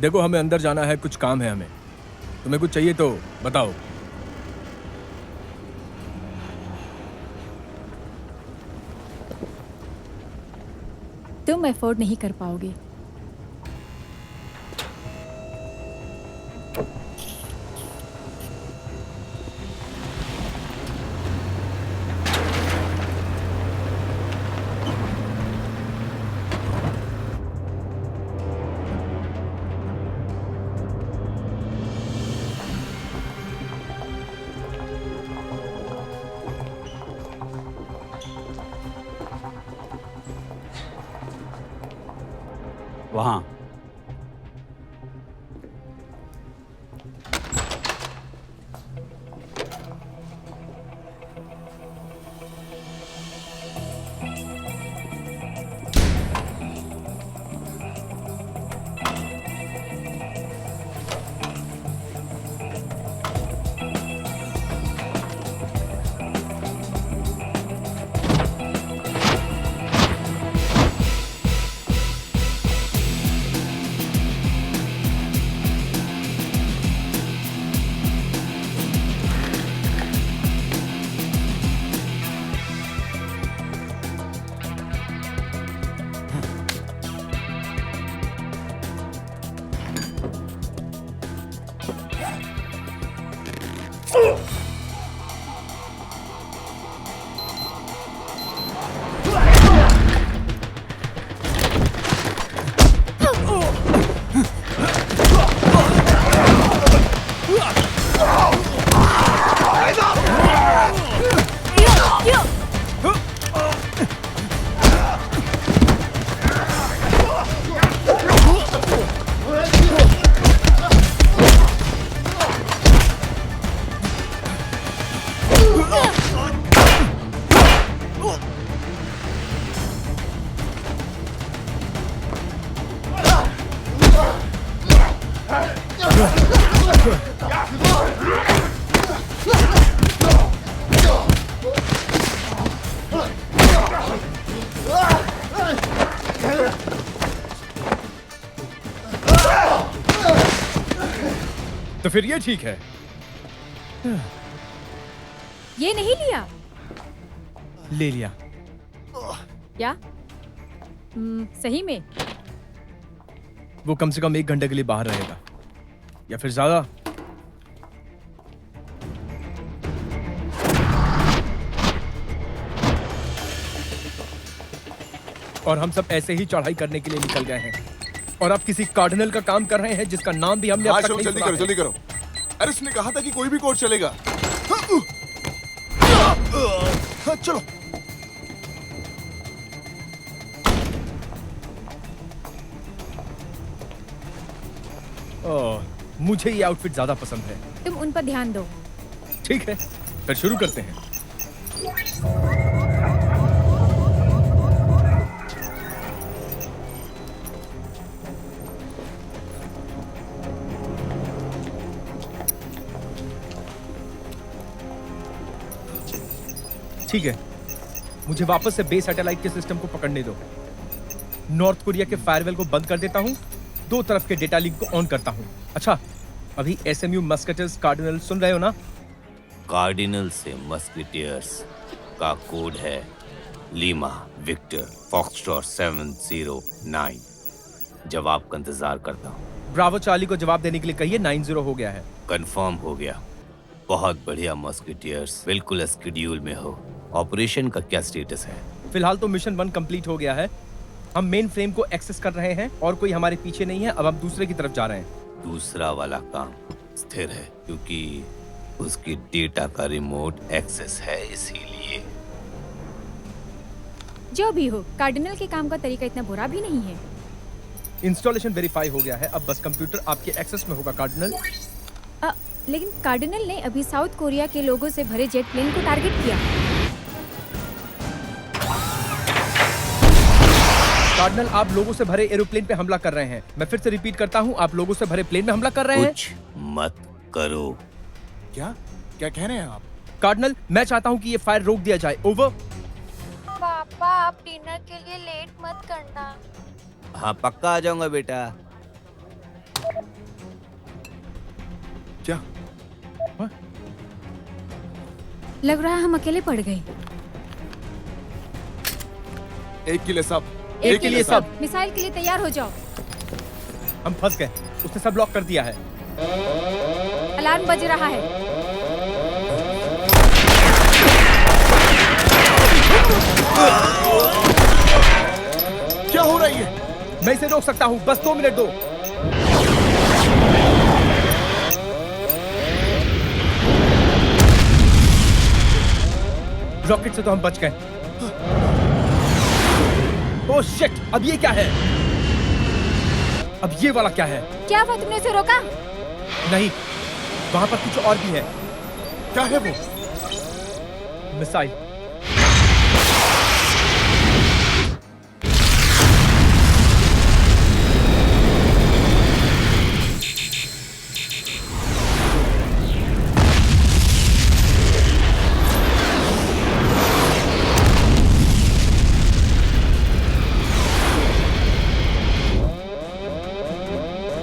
देखो हमें अंदर जाना है, कुछ काम है हमें। तुम्हें कुछ चाहिए तो बताओ। तुम अफोर्ड नहीं कर पाओगे। वहाँ। तो फिर ये ठीक है। ये नहीं लिया? ले लिया। क्या? सही में? वो कम से कम 1 घंटे के लिए बाहर रहेगा, या फिर ज्यादा। और हम सब ऐसे ही चढ़ाई करने के लिए निकल गए हैं, और आप किसी कार्डिनल का काम कर रहे हैं जिसका नाम भी हमने अब तक नहीं जल्दी सुना करो, है। जल्दी करो। अरे उसने कहा था कि कोई भी कोर्ट चलेगा। हाँ, चलो। ओह, मुझे ये आउटफिट ज्यादा पसंद है। तुम उन पर ध्यान दो। ठीक है, फिर शुरू करते हैं। ठीक है, मुझे वापस से बेस सैटेलाइट के सिस्टम को पकड़ने दो। नॉर्थ कोरिया के फायरवेल को बंद कर देता हूं, 2 तरफ के डेटा लिंक को ऑन करता हूं। अच्छा, अभी SMU मस्केटर्स कार्डिनल सुन रहे हो ना? कार्डिनल से मस्केटियर्स का कोड है लीमा विक्टर फॉक्सट्रॉट 709। जवाब का इंतजार करता हूँ। ब्रावो चार्ली को जवाब देने के लिए कहिए 90 हो गया है। कंफर्म हो गया। बहुत बढ़िया मस्केटियर्स, बिल्कुल स्केड्यूल में हो। ऑपरेशन का क्या स्टेटस है? फिलहाल तो मिशन 1 कंप्लीट हो गया है। हम मेन फ्रेम को एक्सेस कर रहे हैं और कोई हमारे पीछे नहीं है। अब हम दूसरे की तरफ जा रहे हैं। दूसरा वाला काम स्थिर है क्योंकि उसकी डेटा का रिमोट एक्सेस है, इसीलिए। जो भी हो, कार्डिनल के काम का तरीका इतना बुरा भी नहीं है। इंस्टॉलेशन वेरीफाई हो गया है। अब बस कंप्यूटर आपके एक्सेस में होगा कार्डिनल। लेकिन कार्डिनल ने अभी साउथ कोरिया के लोगों से भरे जेट प्लेन को टारगेट किया। कार्डिनल, आप लोगों से भरे एरोप्लेन पे हमला कर रहे हैं। मैं फिर से रिपीट करता हूँ, आप लोगों से भरे प्लेन में हमला कर रहे हैं। कुछ मत करो। क्या क्या कह रहे हैं आप? कार्डिनल, मैं चाहता हूँ कि ये फायर रोक दिया जाए। ओवर। पापा, आप डिनर के लिए लेट मत करना। हाँ, पक्का आ जाऊंगा बेटा। क्या? लग रहा है हम अकेले पड़ गए। एक के लिए सब। एक के लिए सब। मिसाइल के लिए तैयार हो जाओ। हम फंस गए, उसने सब लॉक कर दिया है। अलार्म बज रहा है। क्या हो रही है? मैं इसे रोक सकता हूँ, बस 2 मिनट दो। रॉकेट से तो हम बच गए। ओह शिट, अब ये क्या है? अब ये वाला क्या है? क्या हुआ, तुमने उसे रोका? नहीं, वहां पर कुछ और भी है। क्या है वो? मिसाइल।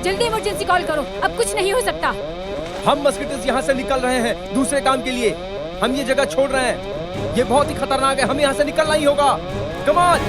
जल्दी इमरजेंसी कॉल करो, अब कुछ नहीं हो सकता। हम मस्किटोस यहाँ से निकल रहे हैं दूसरे काम के लिए। हम ये जगह छोड़ रहे हैं। ये बहुत ही खतरनाक है, हमें यहाँ से निकलना ही होगा। Come on.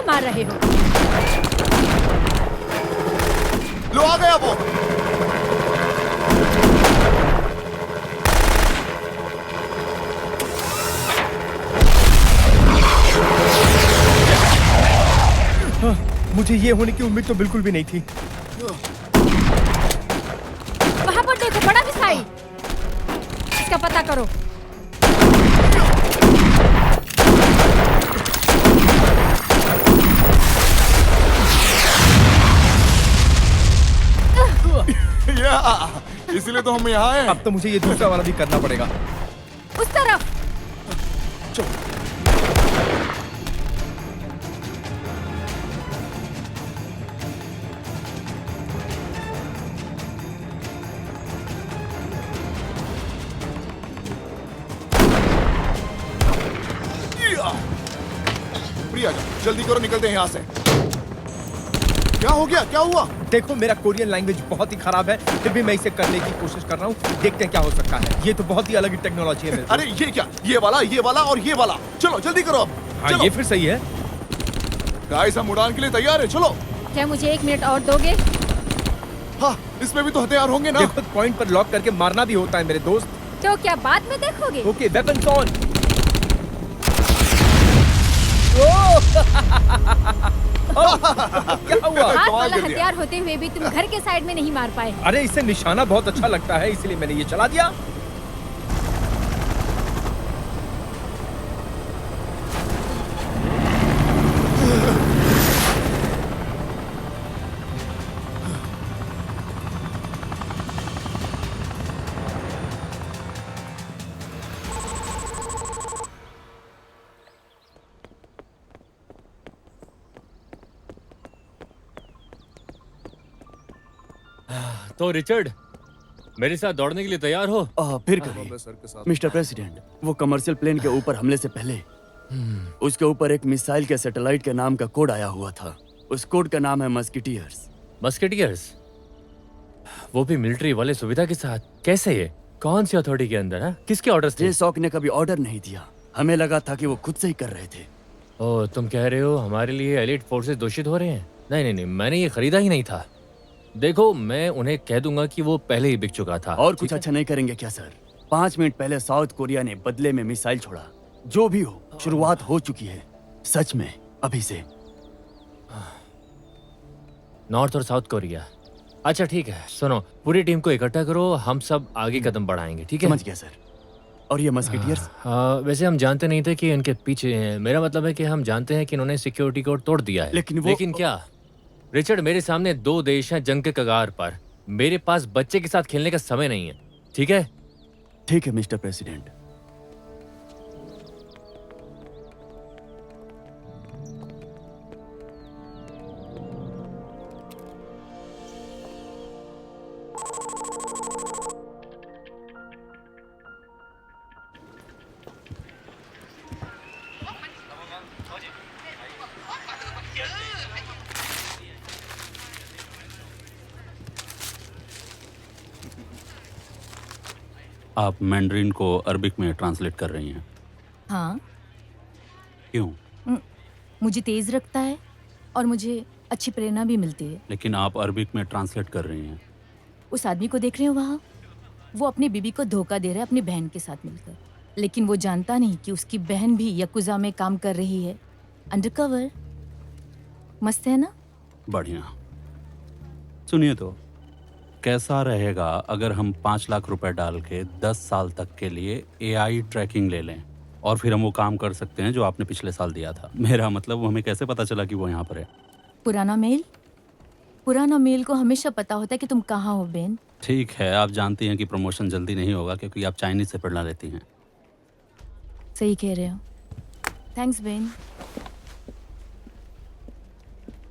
मार रहे हो? लो आ गया वो। मुझे ये होने की उम्मीद तो बिल्कुल भी नहीं थी। वहां पर देखो, बड़ा मिसाइल। इसका पता करो। इसीलिए तो हम यहाँ हैं। अब तो मुझे ये दूसरा वाला भी करना पड़ेगा। उस तरफ। प्रिया, जल्दी करो, निकलते हैं यहाँ से। क्या हो गया? क्या हुआ? देखो, मेरा कोरियन लैंग्वेज बहुत ही खराब है, फिर भी मैं इसे करने की कोशिश कर रहा हूँ। देखते हैं क्या हो सकता है। ये तो बहुत ही अलग ही टेक्नोलॉजी है मेरे। अरे ये क्या? ये वाला और ये वाला। चलो जल्दी करो अब। हाँ, चलो। ये फिर सही है। गाइस, हम उड़ान के लिए तैयार है। चलो। क्या मुझे 1 मिनट और दोगे? हाँ, इसमें भी तो हथियार होंगे ना। देखो, पॉइंट पर लॉक करके मारना भी होता है मेरे दोस्त। तो क्या बाद में देखोगे? Okay, weapons on. क्या हुआ? हाथ कमाल वाला कर दिया। हथियार होते हुए भी तुम घर के साइड में नहीं मार पाए। अरे, इससे निशाना बहुत अच्छा लगता है, इसलिए मैंने ये चला दिया। तो रिचर्ड, मेरे साथ दौड़ने के लिए तैयार हो? फिर कभी मिस्टर प्रेसिडेंट, वो कमर्शियल प्लेन के ऊपर हमले से पहले उसके ऊपर एक मिसाइल के सैटेलाइट के नाम का कोड आया हुआ था। उस कोड का नाम है मस्किटियर्स। मस्केटियर्स? वो भी मिलिट्री वाले सुविधा के साथ? कैसे ये? कौन सी अथॉरिटी के अंदर है? किसके ऑर्डर्स थे? जे सॉक ने कभी ऑर्डर नहीं दिया। हमें लगा था कि वो खुद से ही कर रहे थे। ओ, तुम कह रहे हो हमारे लिए एलिट फोर्सेस दूषित हो रहे हैं? नहीं नहीं नहीं, मैंने ये खरीदा ही नहीं था। देखो, मैं उन्हें कह दूंगा कि वो पहले ही बिक चुका था। और ठीक कुछ है? अच्छा नहीं करेंगे क्या सर? 5 मिनट पहले साउथ कोरिया ने बदले में मिसाइल छोड़ा। जो भी हो, शुरुआत हो चुकी है। सच में अभी से। नॉर्थ और साउथ कोरिया। अच्छा ठीक है, सुनो, पूरी टीम को इकट्ठा करो, हम सब आगे कदम बढ़ाएंगे, ठीक है? समझ गया सर। और ये मस्किटियर्स? वैसे हम जानते नहीं थे कि इनके पीछे हैं। मेरा मतलब है कि हम जानते हैं कि इन्होंने सिक्योरिटी कोड तोड़ दिया है। लेकिन क्या रिचर्ड, मेरे सामने 2 देश हैं जंग के कगार पर। मेरे पास बच्चे के साथ खेलने का समय नहीं है, ठीक है? ठीक है मिस्टर प्रेसिडेंट। आप मैंड्रीन को अरबिक में ट्रांसलेट कर रही हैं। हाँ, क्यों? मुझे तेज रखता है और मुझे अच्छी प्रेरणा भी मिलती है। लेकिन आप अरबिक में ट्रांसलेट कर रही हैं। उस आदमी को देख रहे हो वहाँ? वो अपनी बीबी को धोखा दे रहा है अपनी बहन के साथ मिलकर। लेकिन वो जानता नहीं कि उसकी बहन भी यकुजा में काम कर रही है, अंडरकवर। मस्त है ना? बढ़िया। सुनिए तो, कैसा रहेगा अगर हम 5 लाख रुपए डाल के 10 साल तक के लिए AI ट्रैकिंग ले लें और फिर हम वो काम कर सकते हैं जो आपने पिछले साल दिया था। मेरा मतलब, वो हमें कैसे पता चला कि वो यहाँ पर है? पुराना मेल को हमेशा पता होता है कि तुम कहाँ हो बेन। ठीक है, आप जानती हैं कि प्रमोशन जल्दी नहीं होगा क्योंकि आप चाइनीज से पढ़ना लेती हैं। सही कह रहे हो। Thanks Ben.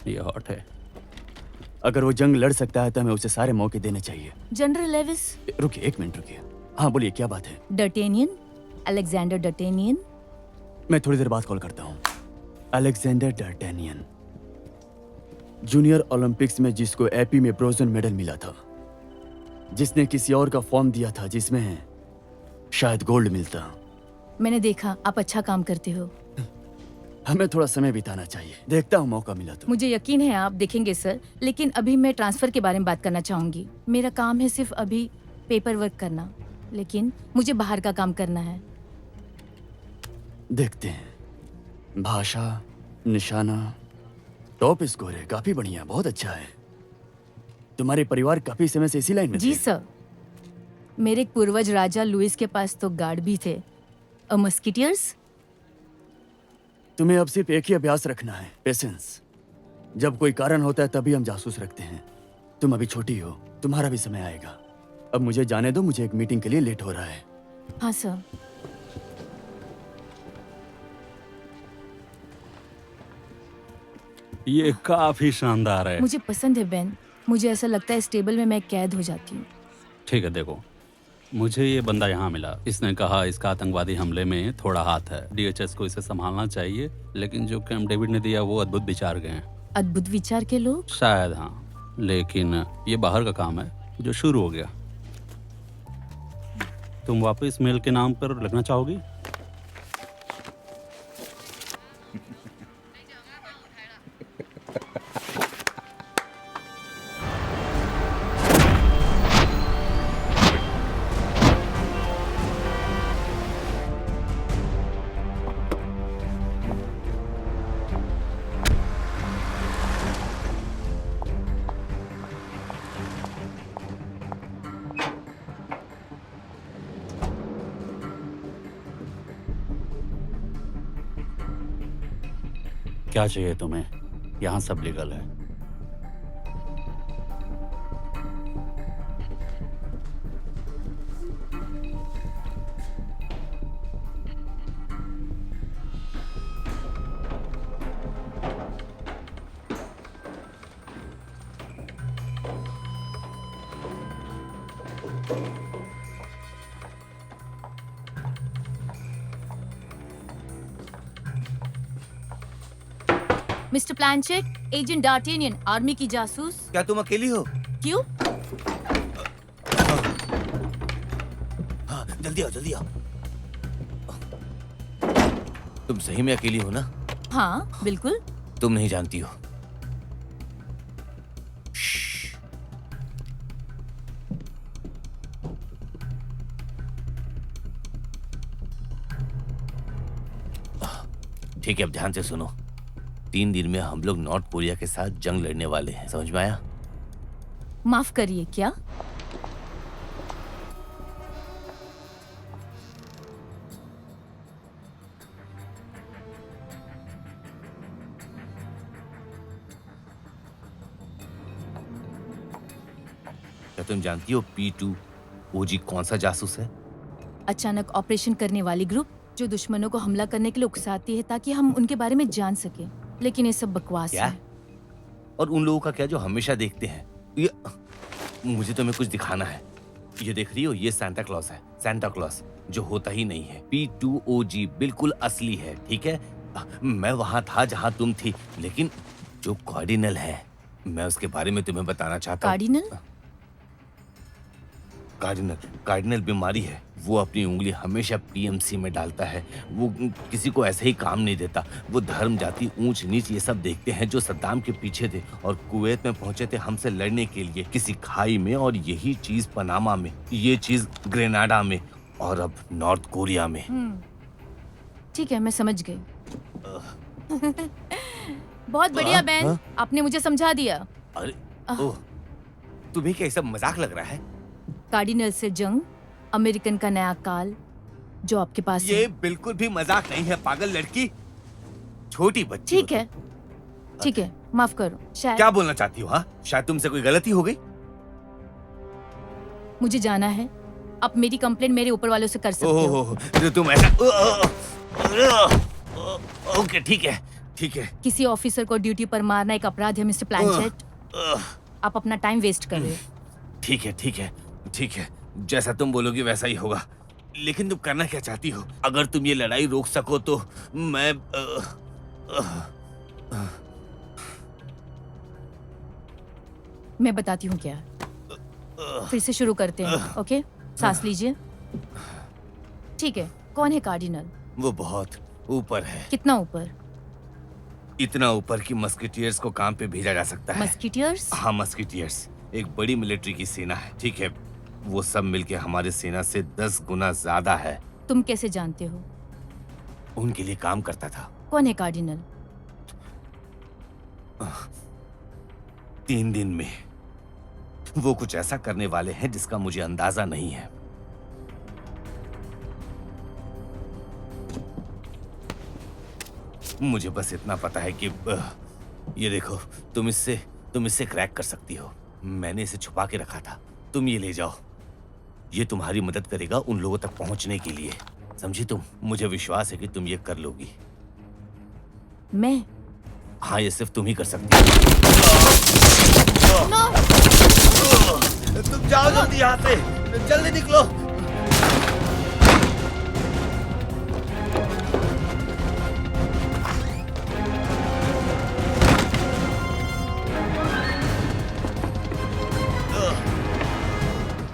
ये हॉट है। अगर वो जंग लड़ सकता है तो हमें उसे सारे मौके देने चाहिए। General Lewis. रुकिए, 1 मिनट रुकिए। हाँ बोलिए, क्या बात है? D'Artagnan, Alexander D'Artagnan. मैं थोड़ी देर बाद कॉल करता हूँ। अलेक्जेंडर डर्टेनियन, जूनियर ओलंपिक्स में जिसको एपी में ब्रोंज मेडल मिला था, जिसने किसी और का फॉर्म दिया था जिसमें शायद गोल्ड मिलता। मैंने देखा आप अच्छा काम करते हो। हमें थोड़ा समय बिताना चाहिए। देखता हूँ मौका मिला तो। मुझे यकीन है आप देखेंगे सर, लेकिन अभी मैं ट्रांसफर के बारे में बात करना चाहूंगी। मेरा काम है सिर्फ अभी पेपर वर्क करना, लेकिन मुझे बाहर का काम करना है। देखते हैं। भाषा, निशाना, टॉप स्कोर है, काफी बढ़िया, बहुत अच्छा है। तुम्हारे परिवार काफी समय से इसी लाइन में जी थे। सर, मेरे पूर्वज राजा लुइस के पास तो गार्ड भी थे। मस्किटियर्स। तुम्हें अब सिर्फ एक ही अभ्यास रखना है, पेशेंस। जब कोई कारण होता है तभी हम जासूस रखते हैं। तुम अभी छोटी हो, तुम्हारा भी समय आएगा। अब मुझे जाने दो, मुझे एक मीटिंग के लिए लेट हो रहा है। हाँ सर। ये काफी शानदार है। मुझे पसंद है बेन। मुझे ऐसा लगता है इस टेबल में मैं कैद हो जाती हूँ। ठीक है, देखो, मुझे ये बंदा यहाँ मिला। इसने कहा इसका आतंकवादी हमले में थोड़ा हाथ है। DHS को इसे संभालना चाहिए, लेकिन जो कैंप डेविड ने दिया वो अद्भुत विचार गए हैं। अद्भुत विचार के लोग? शायद हाँ, लेकिन ये बाहर का काम है जो शुरू हो गया। तुम वापस मेल के नाम पर लगना चाहोगी? क्या चाहिए तुम्हें? यहाँ सब लीगल है। मिस्टर प्लानचेट, एजेंट डार्टेनियन, आर्मी की जासूस। क्या तुम अकेली हो? क्यों? हाँ, जल्दी आओ, जल्दी आओ। तुम सही में अकेली हो ना? हाँ बिल्कुल। तुम नहीं जानती हो। ठीक है, अब ध्यान से सुनो। 3 दिन में हम लोग नॉर्थ कोरिया के साथ जंग लड़ने वाले हैं, समझ में आया? माफ करिए, क्या? क्या तुम जानती हो P2 OG कौन सा जासूस है? अचानक ऑपरेशन करने वाली ग्रुप जो दुश्मनों को हमला करने के लिए उकसाती है ताकि हम उनके बारे में जान सके। लेकिन ये सब बकवास क्या? है। और उन लोगों का क्या जो हमेशा देखते हैं? ये मुझे तुम्हें कुछ दिखाना है। ये देख रही हो, ये सांता क्लॉस है। सांता क्लॉस जो होता ही नहीं है। P2 OG बिल्कुल असली है, ठीक है? मैं वहां था जहां तुम थी, लेकिन जो कार्डिनल है, मैं उसके बारे में तुम्हें बताना चाहता हूँ। कार्डिनल? कार्डिनल बीमारी है। वो अपनी उंगली हमेशा PMC में डालता है। वो किसी को ऐसे ही काम नहीं देता। वो धर्म, जाति, ऊंच नीच ये सब देखते हैं। जो सद्दाम के पीछे थे और कुवैत में पहुंचे थे हमसे लड़ने के लिए, किसी खाई में, और यही चीज पनामा में, ये चीज ग्रेनाडा में, और अब नॉर्थ कोरिया में। ठीक है, मैं समझ गई। बहुत बढ़िया बहन, आपने मुझे समझा दिया। अरे ओह, तुम्हें क्या ये सब मजाक लग रहा है? कार्डिनल से जंग, अमेरिकन का नया काल जो आपके पास ये है। बिल्कुल भी मजाक नहीं है, पागल लड़की, छोटी बच्ची। ठीक है, ठीक है, माफ करो। शायद क्या बोलना चाहती हो? हाँ, शायद तुमसे कोई गलती हो गई। मुझे जाना है। आप मेरी कंप्लेंट मेरे ऊपर वालों से कर सकते हो। तो तुम ऐसा ओके, ठीक है, ठीक है। किसी ऑफिसर को ड्यूटी पर मारना एक अपराध है मिस्टर प्लैंचेट। आप अपना टाइम वेस्ट कर रहे हो। ठीक है, ठीक है, ठीक है, जैसा तुम बोलोगी वैसा ही होगा। लेकिन तुम करना क्या चाहती हो? अगर तुम ये लड़ाई रोक सको तो मैं मैं बताती हूँ क्या। फिर से शुरू करते हैं, ओके? सांस लीजिए। ठीक है, कौन है कार्डिनल? वो बहुत ऊपर है। कितना ऊपर? इतना ऊपर कि मस्किटियर्स को काम पे भेजा जा सकता है। मस्किटियर्स? हाँ, मस्किटियर्स एक बड़ी मिलिट्री की सेना है, ठीक है? वो सब मिलके हमारी सेना से 10 गुना ज्यादा है। तुम कैसे जानते हो? उनके लिए काम करता था। कौन है कार्डिनल? 3 दिन में वो कुछ ऐसा करने वाले हैं जिसका मुझे अंदाजा नहीं है। मुझे बस इतना पता है कि ये देखो, तुम इससे क्रैक कर सकती हो। मैंने इसे छुपा के रखा था। तुम ये ले जाओ। ये तुम्हारी मदद करेगा उन लोगों तक पहुंचने के लिए, समझी तुम? मुझे विश्वास है कि तुम ये कर लोगी। मैं? हाँ, ये सिर्फ तुम ही कर सकती हो। तुम जाओ जल्दी यहाँ से, जल्दी निकलो।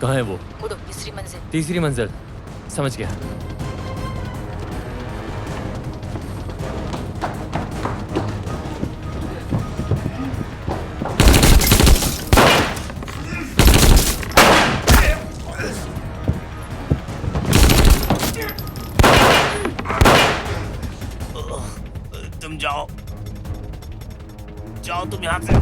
कहाँ है वो? उड़ो, तीसरी मंजिल। तीसरी मंजिल, समझ गया। तुम जाओ, जाओ तुम यहाँ से।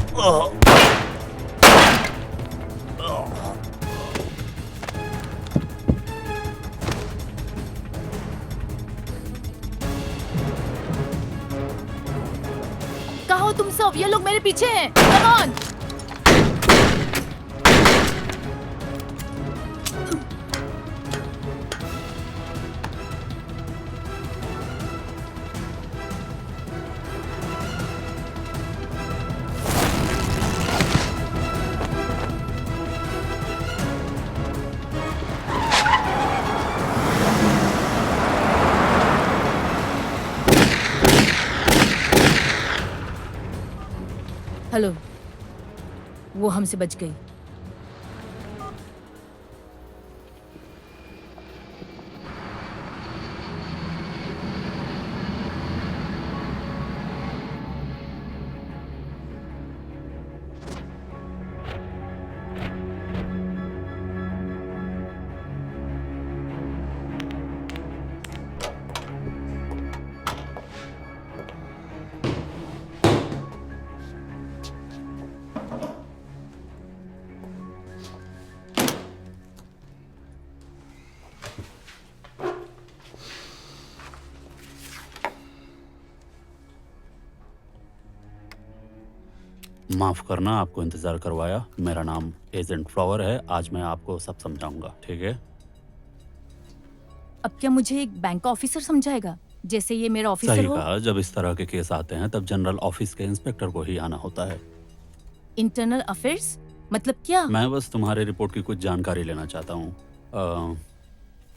कहाँ हो तुम सब? ये लोग मेरे पीछे हैं। Come on. हेलो, वो हमसे बच गई। माफ़ करना आपको इंतज़ार करवाया। मेरा नाम एजेंट फ्लावर है। आज मैं आपको सब समझाऊंगा, ठीक है? अब क्या मुझे एक बैंक ऑफिसर समझाएगा, जैसे ये मेरा ऑफिसर सही हो? कहा। जब इस तरह के केस आते हैं तब जनरल ऑफिस के इंस्पेक्टर को ही आना होता है। इंटरनल अफेयर्स मतलब क्या? मैं बस तुम्हारे रिपोर्ट की कुछ जानकारी लेना चाहता हूँ।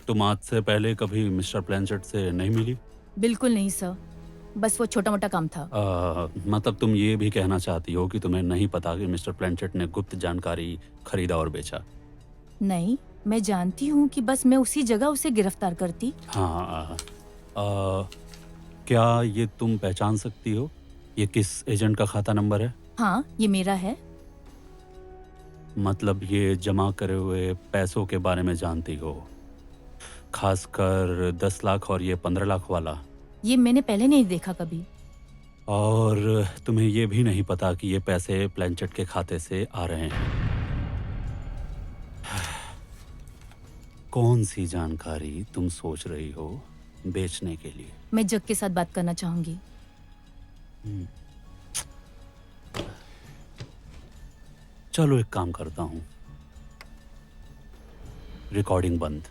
तुम आज से पहले कभी मिस्टर प्लेनचेट से नहीं मिली? बिल्कुल नहीं सर, बस वो छोटा मोटा काम था। मतलब तुम ये भी कहना चाहती हो कि तुम्हें नहीं पता कि मिस्टर प्लेनचेट ने गुप्त जानकारी खरीदा और बेचा? नहीं, मैं जानती हूँ कि बस मैं उसी जगह उसे गिरफ्तार करती। हाँ। क्या ये तुम पहचान सकती हो ये किस एजेंट का खाता नंबर है? हाँ, ये मेरा है। मतलब ये जमा करे हुए पैसों के बारे में जानती हो, खासकर 10 लाख और ये 15 लाख वाला? ये मैंने पहले नहीं देखा कभी। और तुम्हें ये भी नहीं पता कि ये पैसे प्लेनचेट के खाते से आ रहे हैं? कौन सी जानकारी तुम सोच रही हो बेचने के लिए? मैं जग के साथ बात करना चाहूंगी। चलो एक काम करता हूं, रिकॉर्डिंग बंद।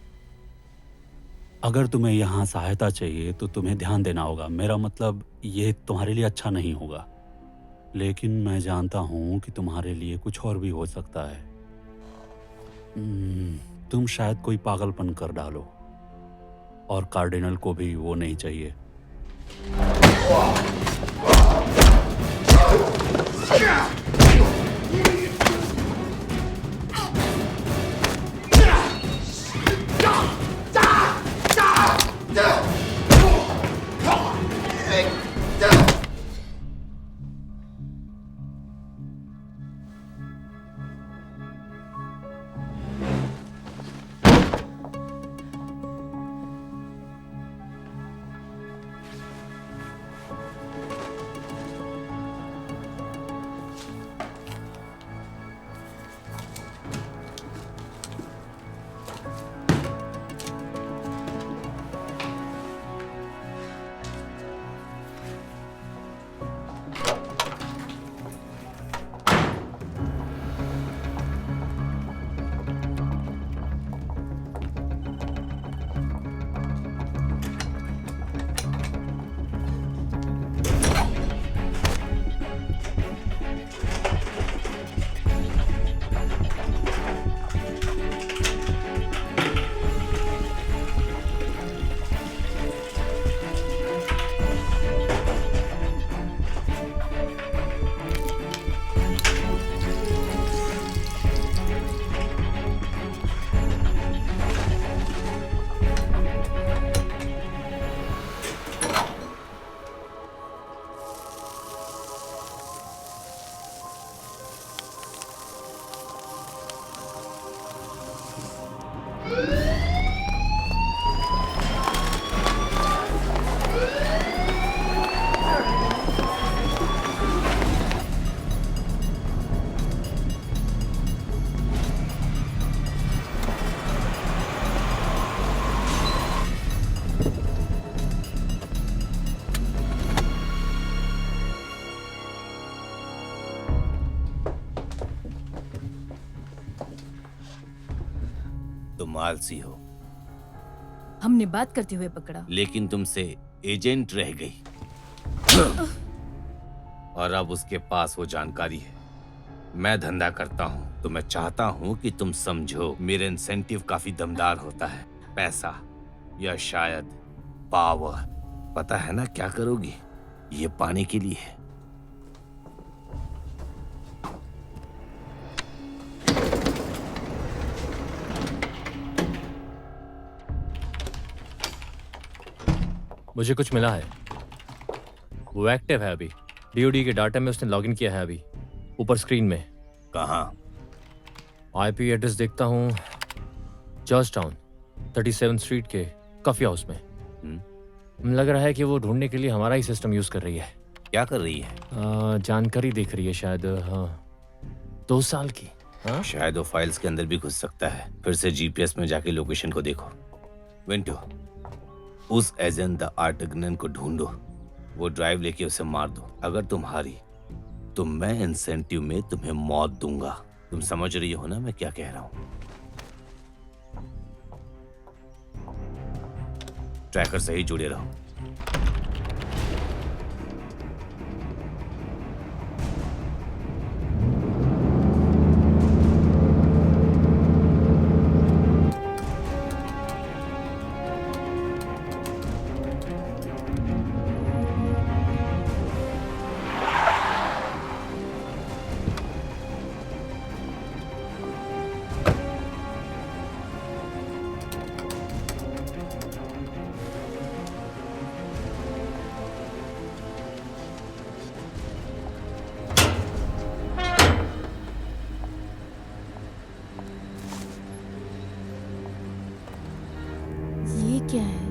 अगर तुम्हें यहाँ सहायता चाहिए तो तुम्हें ध्यान देना होगा। मेरा मतलब ये तुम्हारे लिए अच्छा नहीं होगा, लेकिन मैं जानता हूँ कि तुम्हारे लिए कुछ और भी हो सकता है। तुम शायद कोई पागलपन कर डालो, और कार्डिनल को भी वो नहीं चाहिए। तुम आलसी हो, हमने बात करते हुए पकड़ा। लेकिन तुमसे एजेंट रह गई और अब उसके पास वो जानकारी है। मैं धंधा करता हूँ तो मैं चाहता हूँ कि तुम समझो, मेरा इंसेंटिव काफी दमदार होता है। पैसा या शायद पावर। पता है ना क्या करोगी ये पाने के लिए? मुझे कुछ मिला है, वो एक्टिव है अभी। डीओडी के डाटा में उसने लॉगिन किया है अभी, ऊपर स्क्रीन में। कहाँ? आईपी एड्रेस देखता हूँ, जॉर्ज टाउन 37 स्ट्रीट के कॉफी हाउस में। लग रहा है कि वो ढूंढने के लिए हमारा ही सिस्टम यूज कर रही है। क्या कर रही है? जानकारी देख रही है शायद। हाँ, 2 साल की। हाँ? शायद वो फाइल्स के अंदर भी घुस सकता है। फिर से जीपीएस में जाके लोकेशन को देखो। विंटो, उस एजेंट द आर्टिगनन को ढूंढो, वो ड्राइव लेके उसे मार दो। अगर तुम हारी तो मैं इंसेंटिव में तुम्हें मौत दूंगा। तुम समझ रही हो ना मैं क्या कह रहा हूं? ट्रैकर से ही जुड़े रहो। ये क्या है?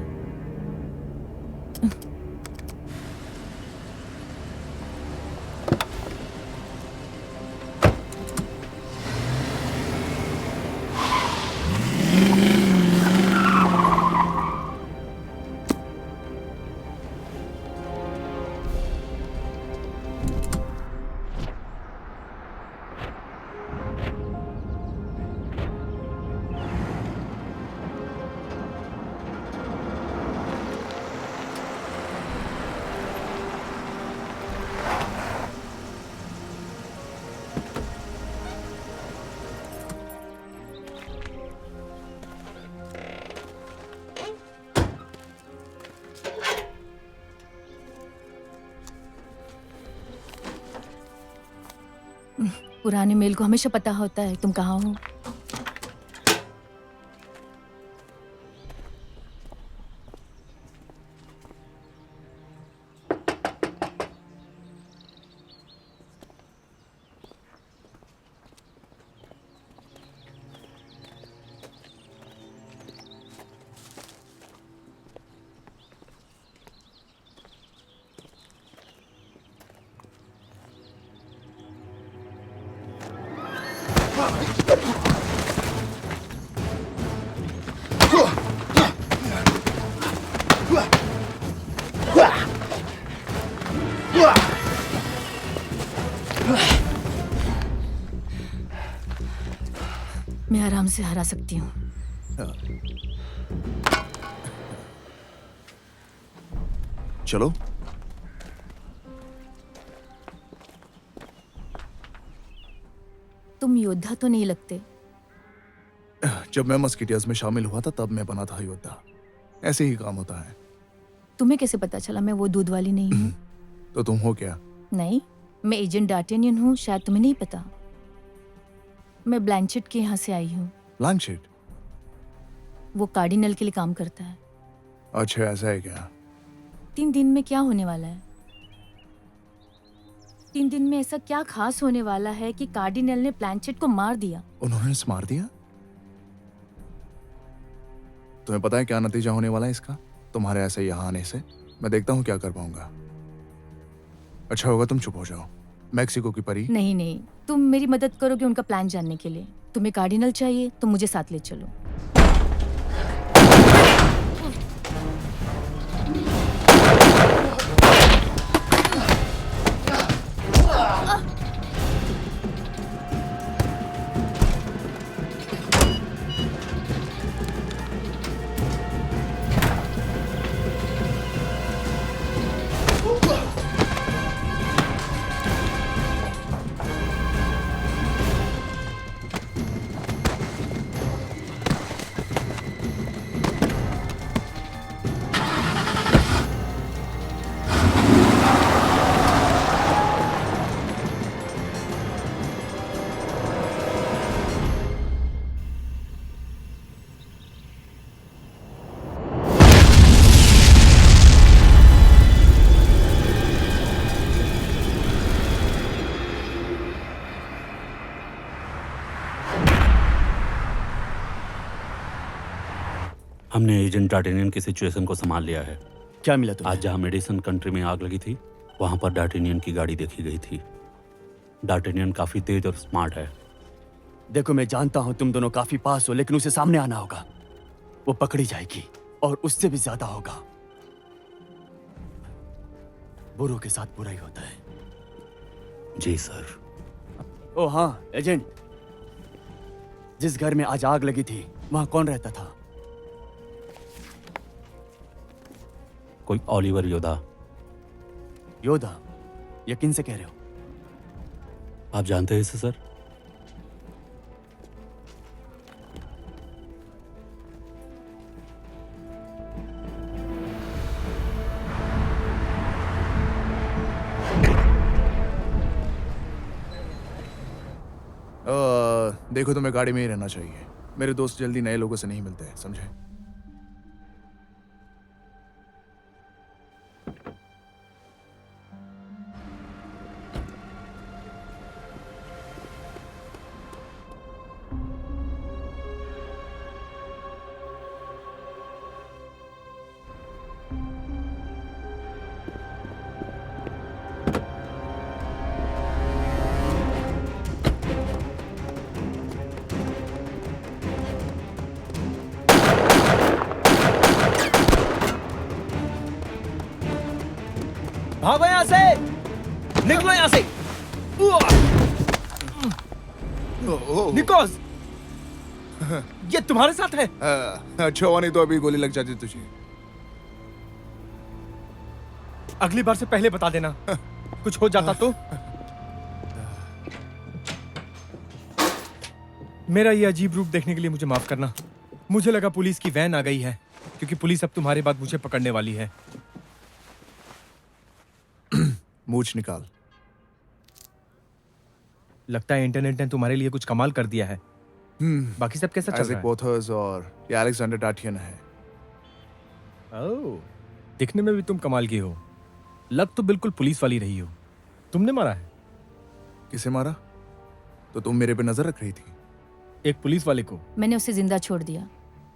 पुराने मेल को हमेशा पता होता है तुम कहाँ हो। मैं आराम से हरा सकती हूँ। चलो। तुम योद्धा तो नहीं लगते। जब मैं मस्किटियर्स में शामिल हुआ था तब मैं बना था योद्धा। ऐसे ही काम होता है। तुम्हें कैसे पता चला मैं वो दूध वाली नहीं हूँ? तो तुम हो क्या? नहीं, मैं एजेंट डार्टेनियन हूँ, शायद तुम्हें नहीं पता। मैं ब्लैंचेट के यहाँ से आई हूँ। ब्लैंचेट? वो कार्डिनल के लिए काम करता है। अच्छा, ऐसा है क्या? 3 दिन में क्या होने वाला है? 3 दिन में ऐसा क्या खास होने वाला है कि कार्डिनल ने ब्लैंचेट को मार दिया? उन्होंने मार दिया? तुम्हें पता है क्या नतीजा होने वाला है इसका? तुम्हारे ऐसे यहाँ आने से मैं देखता हूँ क्या कर पाऊंगा। अच्छा होगा तुम चुप हो जाओ। मैक्सिको की परी। नहीं नहीं, तुम मेरी मदद करोगे उनका प्लान जानने के लिए। तुम्हें कार्डिनल चाहिए तो मुझे साथ ले चलो। हमने एजेंट डार्टेनियन की सिचुएशन को संभाल लिया है। क्या मिला तुम्हें? आज जहाँ मेडिसन कंट्री में आग लगी थी वहां पर डार्टेनियन की गाड़ी देखी गई थी। डार्टेनियन काफी तेज और स्मार्ट है। देखो, मैं जानता हूं तुम दोनों काफी पास हो, लेकिन उसे सामने आना होगा। वो पकड़ी जाएगी और उससे भी ज्यादा होगा। बुरों के साथ बुरा ही होता है। जी सर। ओ हाँ एजेंट, जिस घर में आज आग लगी थी वहां कौन रहता था? कोई ओलिवर योदा। योदा? यकीन से कह रहे हो? आप जानते हैं इसे सर? देखो तुम्हें गाड़ी में ही रहना चाहिए। मेरे दोस्त जल्दी नए लोगों से नहीं मिलते हैं, समझे? भागो यहाँ से, निकलो यहाँ से। निकोस, ये तुम्हारे साथ है? अच्छा हुआ, नहीं तो अभी गोली लग जाती तुझे। अगली बार से पहले बता देना, कुछ हो जाता तो। मेरा ये अजीब रूप देखने के लिए मुझे माफ करना। मुझे लगा पुलिस की वैन आ गई है, क्योंकि पुलिस अब तुम्हारे बाद मुझे पकड़ने वाली है। मूछ निकाल। लगता है इंटरनेट ने तुम्हारे लिए कुछ कमाल कर दिया है। बाकी सब कैसा चल आइजैक रहा है? पोथर्स और ये अलेक्जेंडर डार्टियन है। ओह, दिखने में भी तुम कमाल की हो। लग तो बिल्कुल पुलिस वाली रही हो। तुमने मारा है? किसे मारा? तो तुम मेरे पे नजर रख रही थी। एक पुलिस वाले को। मैंने उसे जिंदा छोड़ दिया।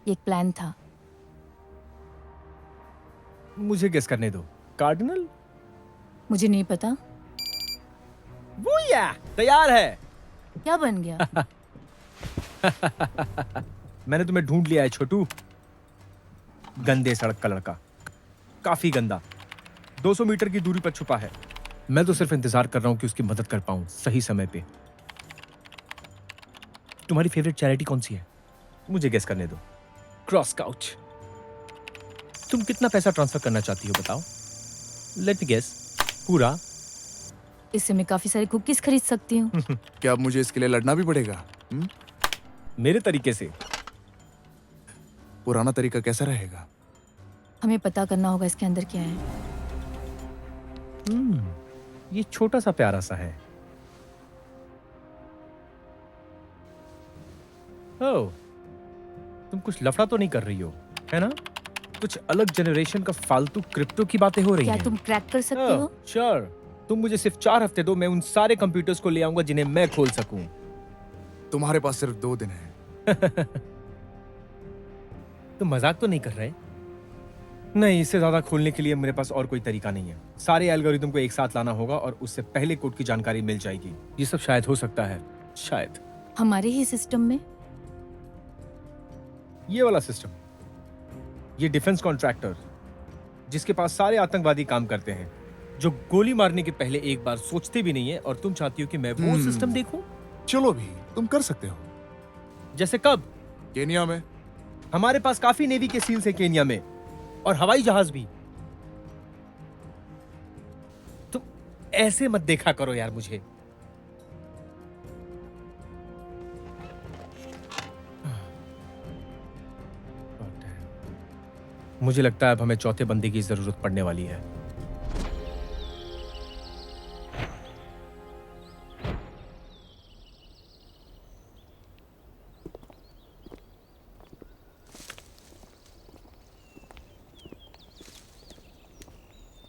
ये एक प्लान था। मुझे गेस करने दो। कार्डिनल? मुझे नहीं पता। वो या तैयार है। क्या बन गया? मैंने तुम्हें ढूंढ लिया है छोटू। गंदे सड़क का लड़का, काफी गंदा, 200 मीटर की दूरी पर छुपा है। मैं तो सिर्फ इंतजार कर रहा हूं कि उसकी मदद कर पाऊं सही समय पे। तुम्हारी फेवरेट चैरिटी कौन सी है? मुझे गेस करने दो। Cross couch. तुम कितना पैसा ट्रांसफर करना चाहती हो बताओ? Let me guess. पूरा? इससे मैं काफी सारे कुकीज खरीद सकती हूँ। क्या अब मुझे इसके लिए लड़ना भी पड़ेगा? मेरे तरीके से। पुराना तरीका कैसा रहेगा? हमें पता करना होगा इसके अंदर क्या है। ये छोटा सा प्यारा सा है। ओह, तुम कुछ लफड़ा तो नहीं कर रही हो, है ना? कुछ अलग जनरेशन का फालतू क्रिप्टो की बातें हो रही क्या हैं। तुम क्रैक कर सकते हो? श्योर। तुम मुझे सिर्फ 4 हफ्ते दो, मैं उन सारे कंप्यूटर्स को ले आऊंगा जिन्हें मैं खोल सकूं। तुम्हारे पास सिर्फ 2 दिन है। तुम मजाक तो नहीं कर रहे? नहीं, इससे ज्यादा खोलने के लिए मेरे पास और कोई तरीका नहीं है। सारे एल्गोरिदम को एक साथ लाना होगा और उससे पहले कोड की जानकारी मिल जाएगी। ये सब शायद हो सकता है, शायद। हमारे ही सिस्टम में? ये वाला सिस्टम, ये डिफेंस कॉन्ट्रैक्टर जिसके पास सारे आतंकवादी काम करते हैं, जो गोली मारने के पहले एक बार सोचते भी नहीं है, और तुम चाहती हो कि मैं वो सिस्टम देखूं? चलो भी, तुम कर सकते हो। जैसे कब? केनिया में। हमारे पास काफी नेवी के सील्स हैं केनिया में, और हवाई जहाज भी। तुम ऐसे मत देखा करो यार मुझे। मुझे लगता है अब हमें चौथे बंदे की जरूरत पड़ने वाली है।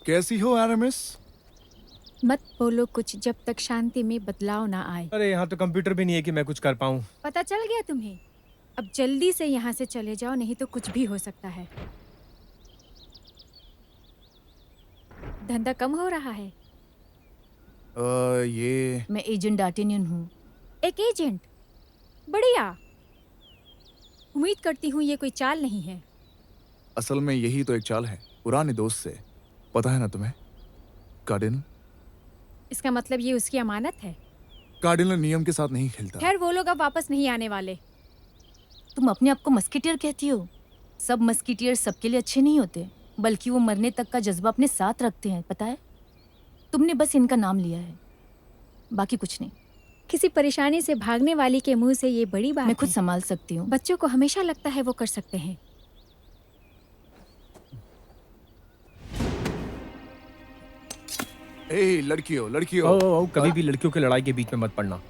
कैसी हो आरएमएस? मत बोलो कुछ जब तक शांति में बदलाव ना आए। अरे यहाँ तो कंप्यूटर भी नहीं है कि मैं कुछ कर पाऊँ। पता चल गया तुम्हें? अब जल्दी से यहाँ से चले जाओ, नहीं तो कुछ भी हो सकता है। धंधा कम हो रहा है। ये मैं एजेंट डार्टिनियन हूँ। एक एजेंट? बढ़िया। उम्मीद करती हूँ ये कोई चाल नहीं है। असल में यही तो एक चाल है, पुराने दोस्त से। पता है ना तुम्हें? कार्डिनल, इसका मतलब ये उसकी अमानत है। कार्डिनल नियम के साथ नहीं खेलता। खैर वो लोग अब वापस नहीं आने वाले। तुम अपने आप को मस्कीटियर कहती हो। सब मस्कीटियर सबके लिए अच्छे नहीं होते, बल्कि वो मरने तक का जज्बा अपने साथ रखते हैं, पता है? तुमने बस इनका नाम लिया है, बाकी कुछ नहीं। किसी परेशानी से भागने वाली के मुंह से ये बड़ी बात मैं खुद है। संभाल सकती हूँ। बच्चों को हमेशा लगता है वो कर सकते हैं। ए लड़कियों लड़कियों, ओ, कभी भी लड़कियों की लड़ाई के बीच में मत पड़ना।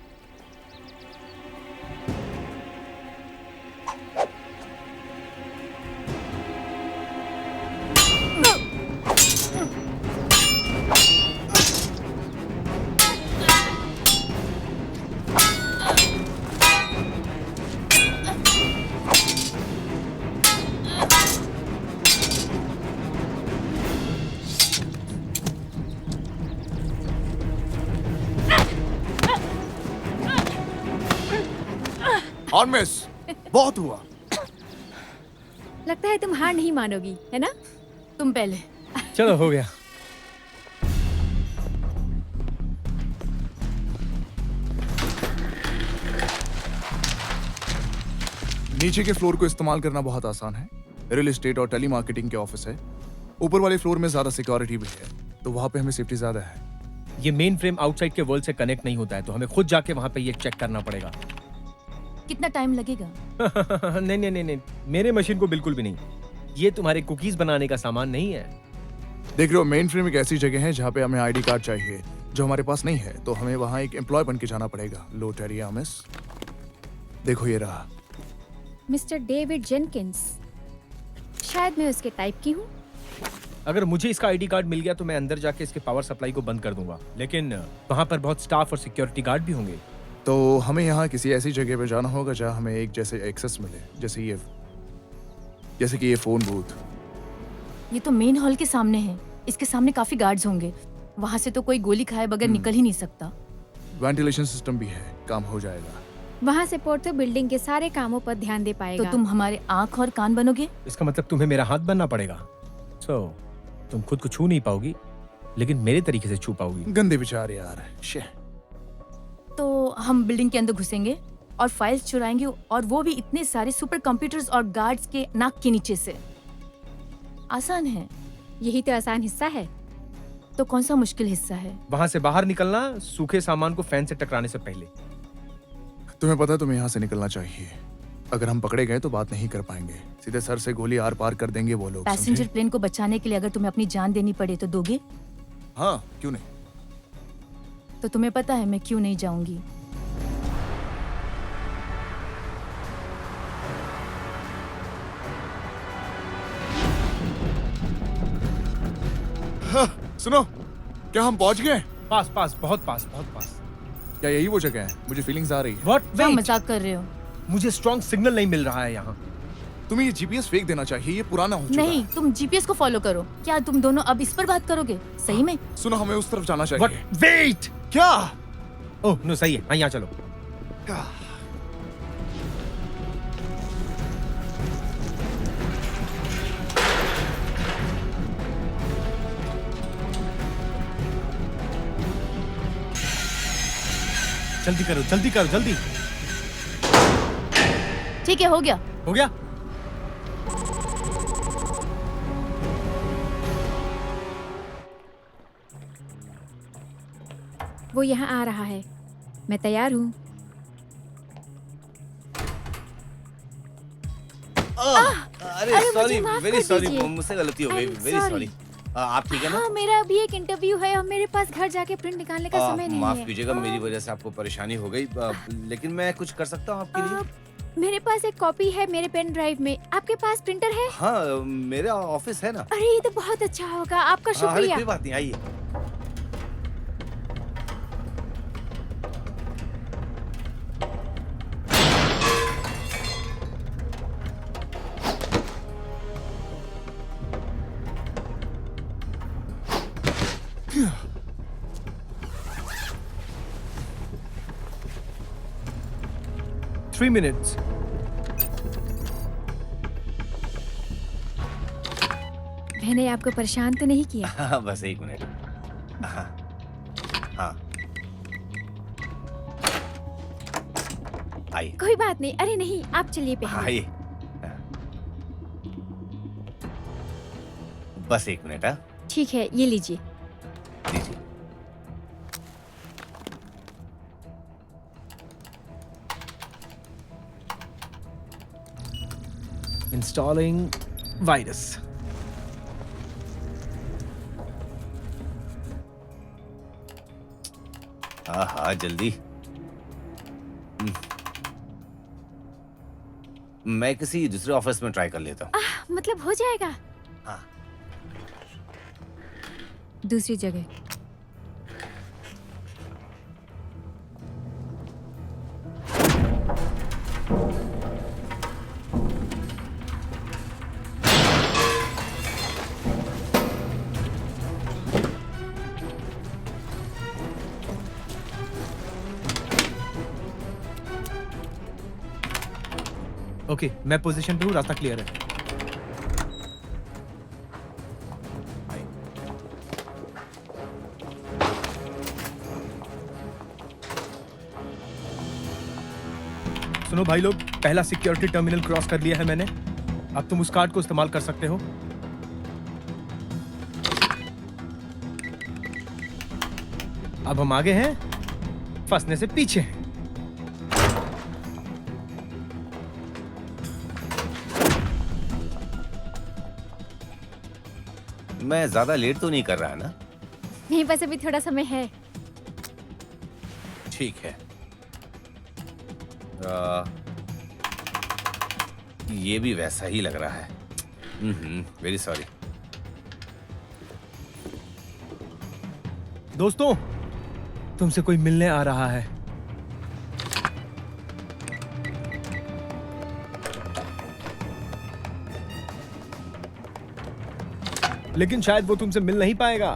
ऑन मिस, बहुत हुआ। लगता है तुम हार नहीं मानोगी, है ना? तुम पहले। चलो हो गया। नीचे के फ्लोर को इस्तेमाल करना बहुत आसान है। रियल एस्टेट और टेली मार्केटिंग के ऑफिस है। ऊपर वाले फ्लोर में ज्यादा सिक्योरिटी भी है, तो वहां पे हमें सेफ्टी ज्यादा है। ये मेन फ्रेम आउटसाइड के वर्ल्ड से कनेक्ट नहीं होता है, तो हमें खुद जाके वहां पे ये चेक करना पड़ेगा। कितना टाइम लगेगा? नहीं नहीं नहीं नहीं, मेरे मशीन को बिल्कुल भी नहीं। ये तुम्हारे कुकीज बनाने का सामान नहीं है। देख रहे हो, मेन फ्रेम एक ऐसी जगह है जहाँ पे हमें आईडी कार्ड चाहिए, जो हमारे पास नहीं है, तो हमें वहाँ एक एम्प्लॉय बन के जाना पड़ेगा। लो टेरिया मिस, देखो ये रहा। मिस्टर डेविड जेनकिंस, शायद मैं उसके टाइप की हूँ। अगर मुझे इसका आईडी कार्ड मिल गया तो मैं अंदर जाके इसके पावर सप्लाई को बंद कर दूंगा, लेकिन वहां पर बहुत स्टाफ और सिक्योरिटी गार्ड भी होंगे। तो हमें यहाँ किसी ऐसी जगह पे जाना होगा जहाँ हमें एक जैसे एक्सेस मिले, जैसे कि ये फोन बूथ। ये तो मेन हॉल के सामने है, इसके सामने काफी गार्ड्स होंगे। वहाँ से तो कोई गोली खाए बगैर निकल ही नहीं सकता। वेंटिलेशन सिस्टम भी है, काम हो जाएगा। वहाँ से पोर्टो बिल्डिंग के सारे कामों पर ध्यान दे पाएगा। तो तुम हमारे आँख और कान बनोगे? इसका मतलब तुम्हें मेरा हाथ बनना पड़ेगा। तुम खुद को छू नहीं पाओगी, लेकिन मेरे तरीके से छू पाओगी। गंदे विचार यार। शे। तो हम बिल्डिंग के अंदर घुसेंगे और फाइल्स चुराएंगे, और वो भी इतने सारे सुपर कंप्यूटर्स और गार्ड्स के नाक के नीचे से। आसान है। यही तो आसान हिस्सा है। तो कौन सा मुश्किल हिस्सा है? वहां से बाहर निकलना सूखे सामान को फैन से टकराने से पहले। तुम्हें पता है तुम्हें यहाँ से निकलना चाहिए। अगर हम पकड़े गए तो बात नहीं कर पाएंगे, सीधे सर से गोली आर पार कर देंगे वो लोग। पैसेंजर समझे? प्लेन को बचाने के लिए अगर तुम्हें अपनी जान देनी पड़े तो दोगे? हाँ, क्यों नहीं। तो तुम्हें पता है मैं क्यों नहीं जाऊंगी। सुनो, क्या हम पहुंच गए? पास पास, बहुत पास, बहुत पास। क्या यही वो जगह है? मुझे फीलिंग्स आ रही है। What? क्या Wait! मजाक कर रहे हो? मुझे स्ट्रॉन्ग सिग्नल नहीं मिल रहा है यहाँ। तुम्हें ये जीपीएस फेंक देना चाहिए, ये पुराना हो चुका नहीं, है। तुम जीपीएस को फॉलो करो। क्या तुम दोनों अब इस पर बात करोगे? सही में? सुनो, हमें उस तरफ जाना What? चाहिए। Wait! क्या? ओह नो, सही है। हाँ, यहाँ चलो। जल्दी करो, जल्दी करो, जल्दी। ठीक है, हो गया। हो गया? वो यहाँ आ रहा है। मैं तैयार हूँ। अरे अरे, सॉरी, मुझे माफ वेरी कर सॉरी, दीजिए। मुझसे गलती हो गई। I'm very sorry। सॉरी। आप ठीक है ना? हाँ, मेरा अभी एक इंटरव्यू है और मेरे पास घर जाके प्रिंट निकालने का समय नहीं माफ है। कीजिएगा, मेरी वजह से आपको परेशानी हो गई, लेकिन मैं कुछ कर सकता हूँ आपके लिए। मेरे पास एक कॉपी है मेरे पेन ड्राइव में। आपके पास प्रिंटर है? हाँ, मेरा ऑफिस है ना। अरे ये तो बहुत अच्छा होगा, आपका हाँ, अरे शुक्रिया। कोई बात नहीं, आइए। Three minutes. मैंने आपको परेशान तो नहीं किया? हाँ, बस एक मिनट। हाँ, हाँ आइए कोई बात नहीं, अरे नहीं, आप चलिए पहले। आइए। बस एक मिनट। हाँ ठीक है, ये लीजिए। दीजिए। Installing virus. हाँ हाँ जल्दी। मैं किसी दूसरे ऑफिस में ट्राई कर लेता हूँ। मतलब हो जाएगा। हाँ दूसरी जगह। ओके, मैं पोजीशन पे हूँ, रास्ता क्लियर है। सुनो भाई लोग, पहला सिक्योरिटी टर्मिनल क्रॉस कर लिया है मैंने। अब तुम उस कार्ड को इस्तेमाल कर सकते हो। अब हम आगे हैं, फंसने से पीछे हैं। मैं ज्यादा लेट तो नहीं कर रहा ना? नहीं, बस अभी थोड़ा समय है। ठीक है। ये भी वैसा ही लग रहा है। Very sorry. दोस्तों, तुमसे कोई मिलने आ रहा है। लेकिन शायद वो तुमसे मिल नहीं पाएगा।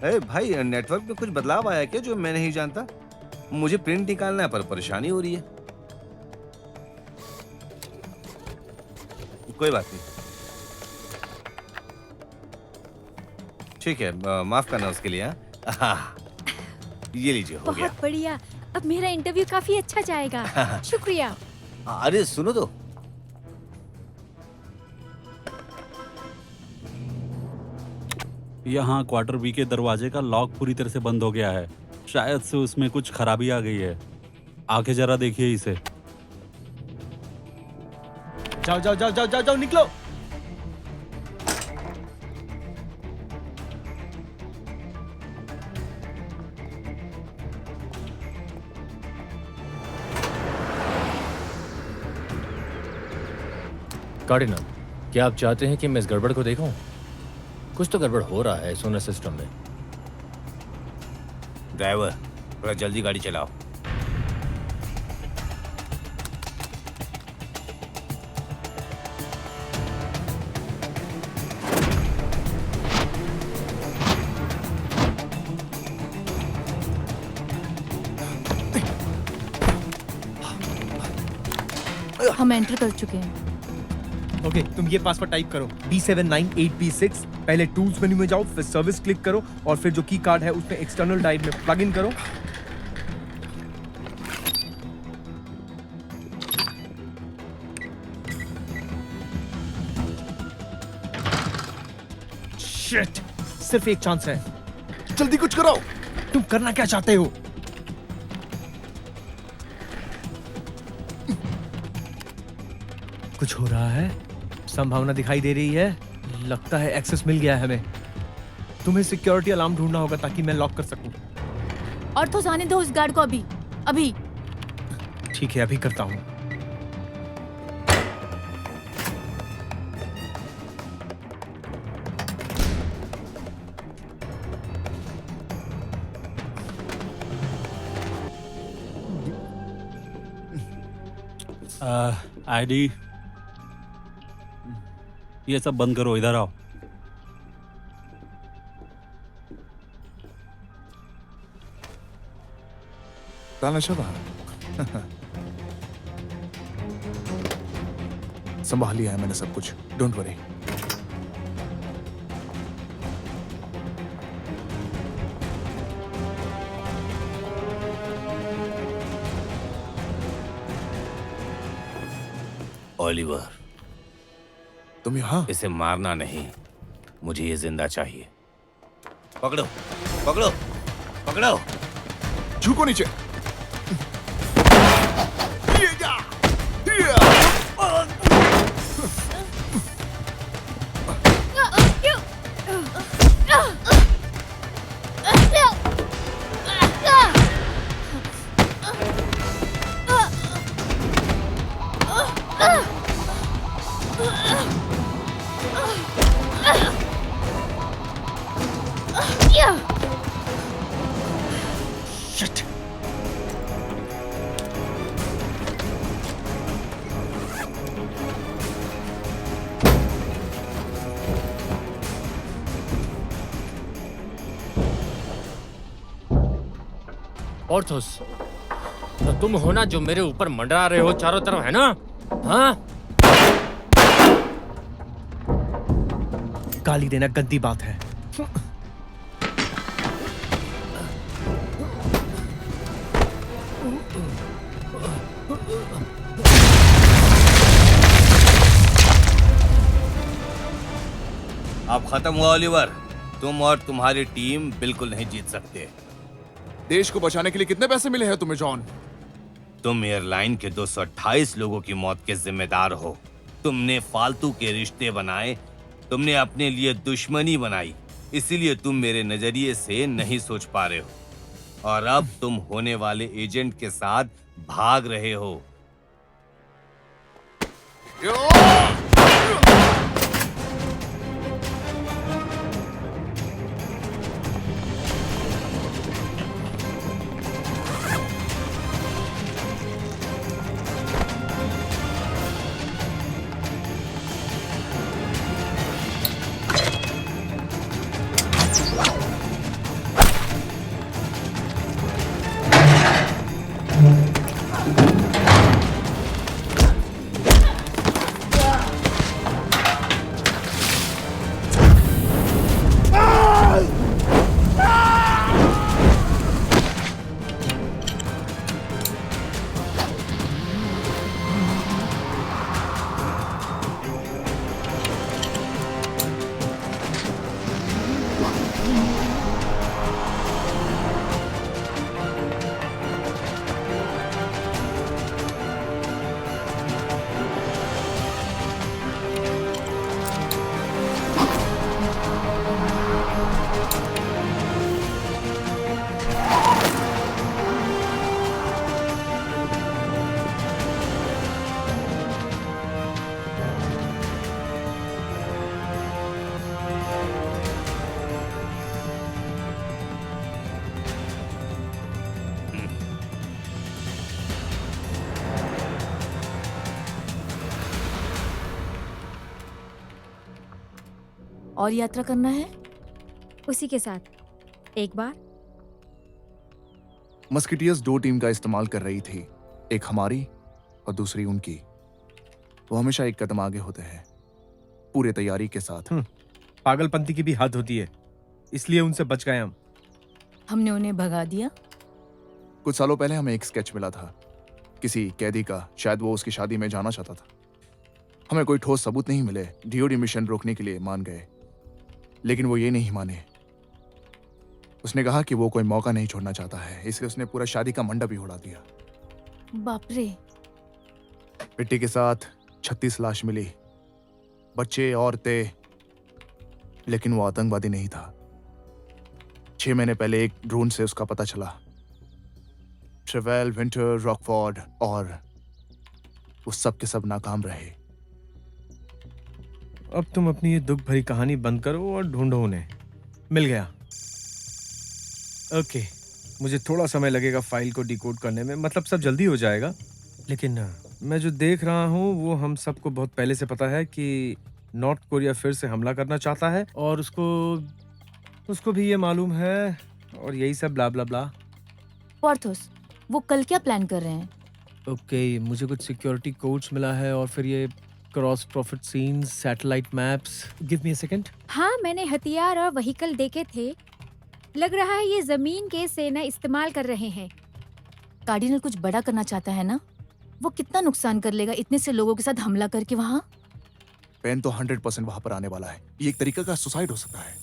अरे भाई, नेटवर्क में कुछ बदलाव आया क्या जो मैं नहीं जानता? मुझे प्रिंट निकालना है पर परेशानी हो रही है। कोई बात नहीं। ठीक है, माफ करना उसके लिए। हाँ ये लीजिए, हो गया। बहुत बढ़िया, अब मेरा इंटरव्यू काफी अच्छा जाएगा। शुक्रिया। अरे सुनो तो, यहाँ क्वार्टर बी के दरवाजे का लॉक पूरी तरह से बंद हो गया है। शायद से उसमें कुछ खराबी आ गई है। आके जरा देखिए इसे। जाओ जाओ जाओ जाओ जाओ जाओ, निकलो। कार्डिनल, क्या आप चाहते हैं कि मैं इस गड़बड़ को देखूं? कुछ तो गड़बड़ हो रहा है सोलर सिस्टम में। ड्राइवर थोड़ा जल्दी गाड़ी चलाओ। हम एंटर कर चुके हैं। ओके, तुम ये पासवर्ड टाइप करो, B798B6। पहले टूल्स मेन्यू में जाओ, फिर सर्विस क्लिक करो और फिर जो की कार्ड है उसमें एक्सटर्नल ड्राइव में प्लग इन करो। शिट, सिर्फ एक चांस है, जल्दी कुछ करो। तुम करना क्या चाहते हो? कुछ हो रहा है, संभावना दिखाई दे रही है। लगता है एक्सेस मिल गया है हमें। तुम्हें सिक्योरिटी अलार्म ढूंढना होगा ताकि मैं लॉक कर सकूं। और तो जाने दो उस गार्ड को अभी अभी। ठीक है, अभी करता हूं। आईडी ये सब बंद करो, इधर आओ। ताला शबा। संभाल लिया है मैंने सब कुछ, डोंट वरी। ओलिवर, तुम यहाँ? इसे मारना नहीं, मुझे ये जिंदा चाहिए। पकड़ो पकड़ो पकड़ो। झुको नीचे। ऑर्थोस, तो तुम हो ना जो मेरे ऊपर मंडरा रहे हो चारों तरफ, है ना? हाँ? गाली देना गंदी बात है। अब खत्म हुआ ओलिवर, तुम और तुम्हारी टीम बिल्कुल नहीं जीत सकते। देश को बचाने के लिए कितने पैसे मिले हैं तुम्हें जॉन? तुम एयरलाइन के 228 लोगों की मौत के जिम्मेदार हो। तुमने फालतू के रिश्ते बनाए, तुमने अपने लिए दुश्मनी बनाई, इसीलिए तुम मेरे नजरिए से नहीं सोच पा रहे हो और अब तुम होने वाले एजेंट के साथ भाग रहे हो। और यात्रा करना है? उसी के साथ एक बार। मस्किटियर्स 2 टीम का इस्तेमाल कर रही थी, एक हमारी और दूसरी उनकी। वो हमेशा एक कदम आगे होते हैं, पूरे तैयारी के साथ। पागलपंती की भी हद होती है, इसलिए उनसे बच गए हम। हमने उन्हें भगा दिया। कुछ सालों पहले हमें एक स्केच मिला था किसी कैदी का, शायद वो उसकी शादी में जाना चाहता था। हमें कोई ठोस सबूत नहीं मिले, डीओडी मिशन रोकने के लिए मान गए, लेकिन वो ये नहीं माने। उसने कहा कि वो कोई मौका नहीं छोड़ना चाहता है, इसलिए उसने पूरा शादी का मंडप ही उड़ा दिया। बाप रे। पिट्टी के साथ 36 लाश मिली, बच्चे, औरतें, लेकिन वो आतंकवादी नहीं था। 6 महीने पहले एक ड्रोन से उसका पता चला। ट्रेवेल, विंटर, रॉकफोर्ड, और वो सब के सब नाकाम रहे। अब तुम अपनी ये दुख भरी कहानी बंद करो और ढूंढो उन्हें। मिल गया। ओके, मुझे थोड़ा समय लगेगा फाइल को डिकोड करने में, मतलब सब जल्दी हो जाएगा। लेकिन मैं जो देख रहा हूँ वो हम सबको बहुत पहले से पता है कि नॉर्थ कोरिया फिर से हमला करना चाहता है और उसको भी ये मालूम है, और यही सब ब्ला ब्ला ब्ला। पॉर्थोस, वो कल क्या प्लान कर रहे हैं? ओके, मुझे कुछ सिक्योरिटी कोड्स मिला है और फिर ये cross profit scenes, satellite maps. Give me a second. हाँ, मैंने हथियार और व्हीकल देखे थे। लग रहा है ये जमीन के सेना इस्तेमाल कर रहे हैं। कार्डिनल कुछ बड़ा करना चाहता है ना? वो कितना नुकसान कर लेगा इतने से लोगों के साथ हमला करके वहाँ? पेन तो 100% वहां पर आने वाला है। ये एक तरीका का सुसाइड हो सकता है।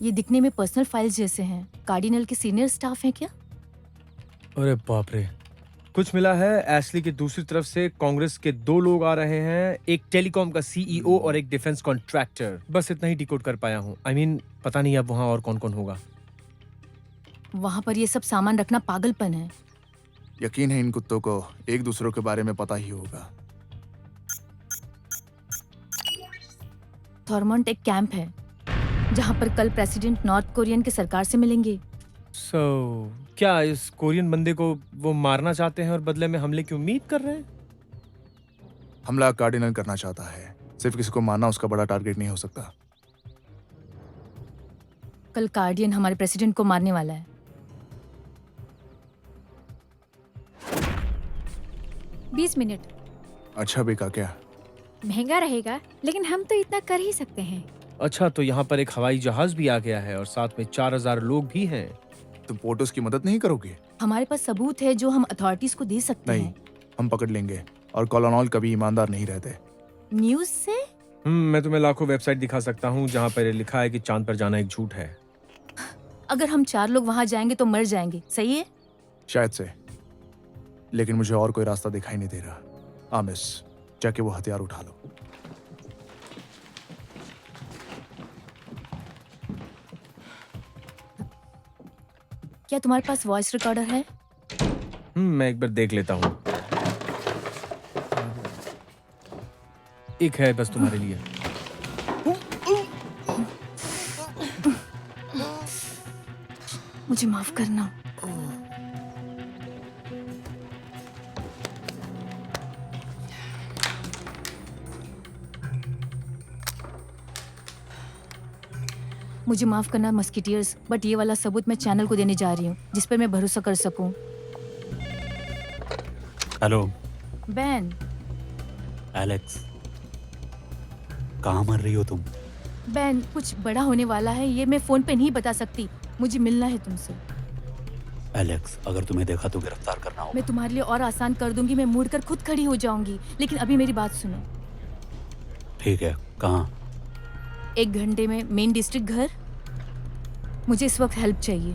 ये दिखने में पर्सनल फाइल्स जैसे हैं। कार्डिनल के सीनियर स्टाफ हैं क्या? अरे बाप रे। कुछ मिला है। एशली के दूसरी तरफ से कांग्रेस के 2 लोग आ रहे हैं, एक टेलीकॉम का सीईओ और एक डिफेंस कॉन्ट्रैक्टर। बस इतना ही डिकोड कर पाया हूँ। आई मीन पता नहीं अब वहाँ और कौन कौन होगा। वहाँ पर ये सब सामान रखना पागलपन है। यकीन है इन कुत्तों को एक दूसरों के बारे में पता ही होगा। थॉर्मोंट एक कैंप है जहाँ पर कल प्रेसिडेंट नॉर्थ कोरियन के सरकार से मिलेंगे। क्या इस कोरियन बंदे को वो मारना चाहते हैं और बदले में हमले की उम्मीद कर रहे हैं? हमला कार्डिनल करना चाहता है। सिर्फ किसी को मारना उसका बड़ा टारगेट नहीं हो सकता। कल कार्डियन हमारे प्रेसिडेंट को मारने वाला है। 20 मिनट। अच्छा बिका क्या? महंगा रहेगा, लेकिन हम तो इतना कर ही सकते हैं। अच्छा, तो यहाँ पर एक हवाई जहाज भी आ गया है और साथ में 4000 लोग भी हैं। तुम पोर्टोस की मदद नहीं करोगे? हमारे पास सबूत है जो हम अथॉरिटीज को दे सकते नहीं, हैं। हम पकड़ लेंगे। और कॉलोनॉल कभी ईमानदार नहीं रहते। न्यूज से? मैं तुम्हें लाखों वेबसाइट दिखा सकता हूँ जहाँ पर ये लिखा है कि चांद पर जाना एक झूठ है। अगर हम 4 लोग वहाँ जाएंगे तो मर जाएंगे, सही है? शायद से, लेकिन मुझे और कोई रास्ता दिखाई नहीं दे रहा। आमिस, जाके वो हथियार उठा लो। क्या तुम्हारे पास वॉइस रिकॉर्डर है? मैं एक बार देख लेता हूँ। एक है बस तुम्हारे लिए। मुझे माफ करना। मुझे माफ करना मस्किटियर्स, बट ये वाला सबूत मैं चैनल को देने जा रही हूँ जिस पर मैं भरोसा कर सकूं। Hello ban. एलेक्स, कहाँ मर रही हो तुम? बैन, कुछ बड़ा होने वाला है, ये मैं फोन पे नहीं बता सकती। मुझे मिलना है तुमसे। एलेक्स, अगर तुम्हें देखा तो गिरफ्तार करना होगा। मैं तुम्हारे लिए और आसान कर दूंगी। मैं मुड़कर खुद खड़ी हो जाऊंगी, लेकिन अभी मेरी बात सुनो। ठीक है, कहाँ? 1 घंटे में मेन डिस्ट्रिक्ट घर। मुझे इस वक्त हेल्प चाहिए।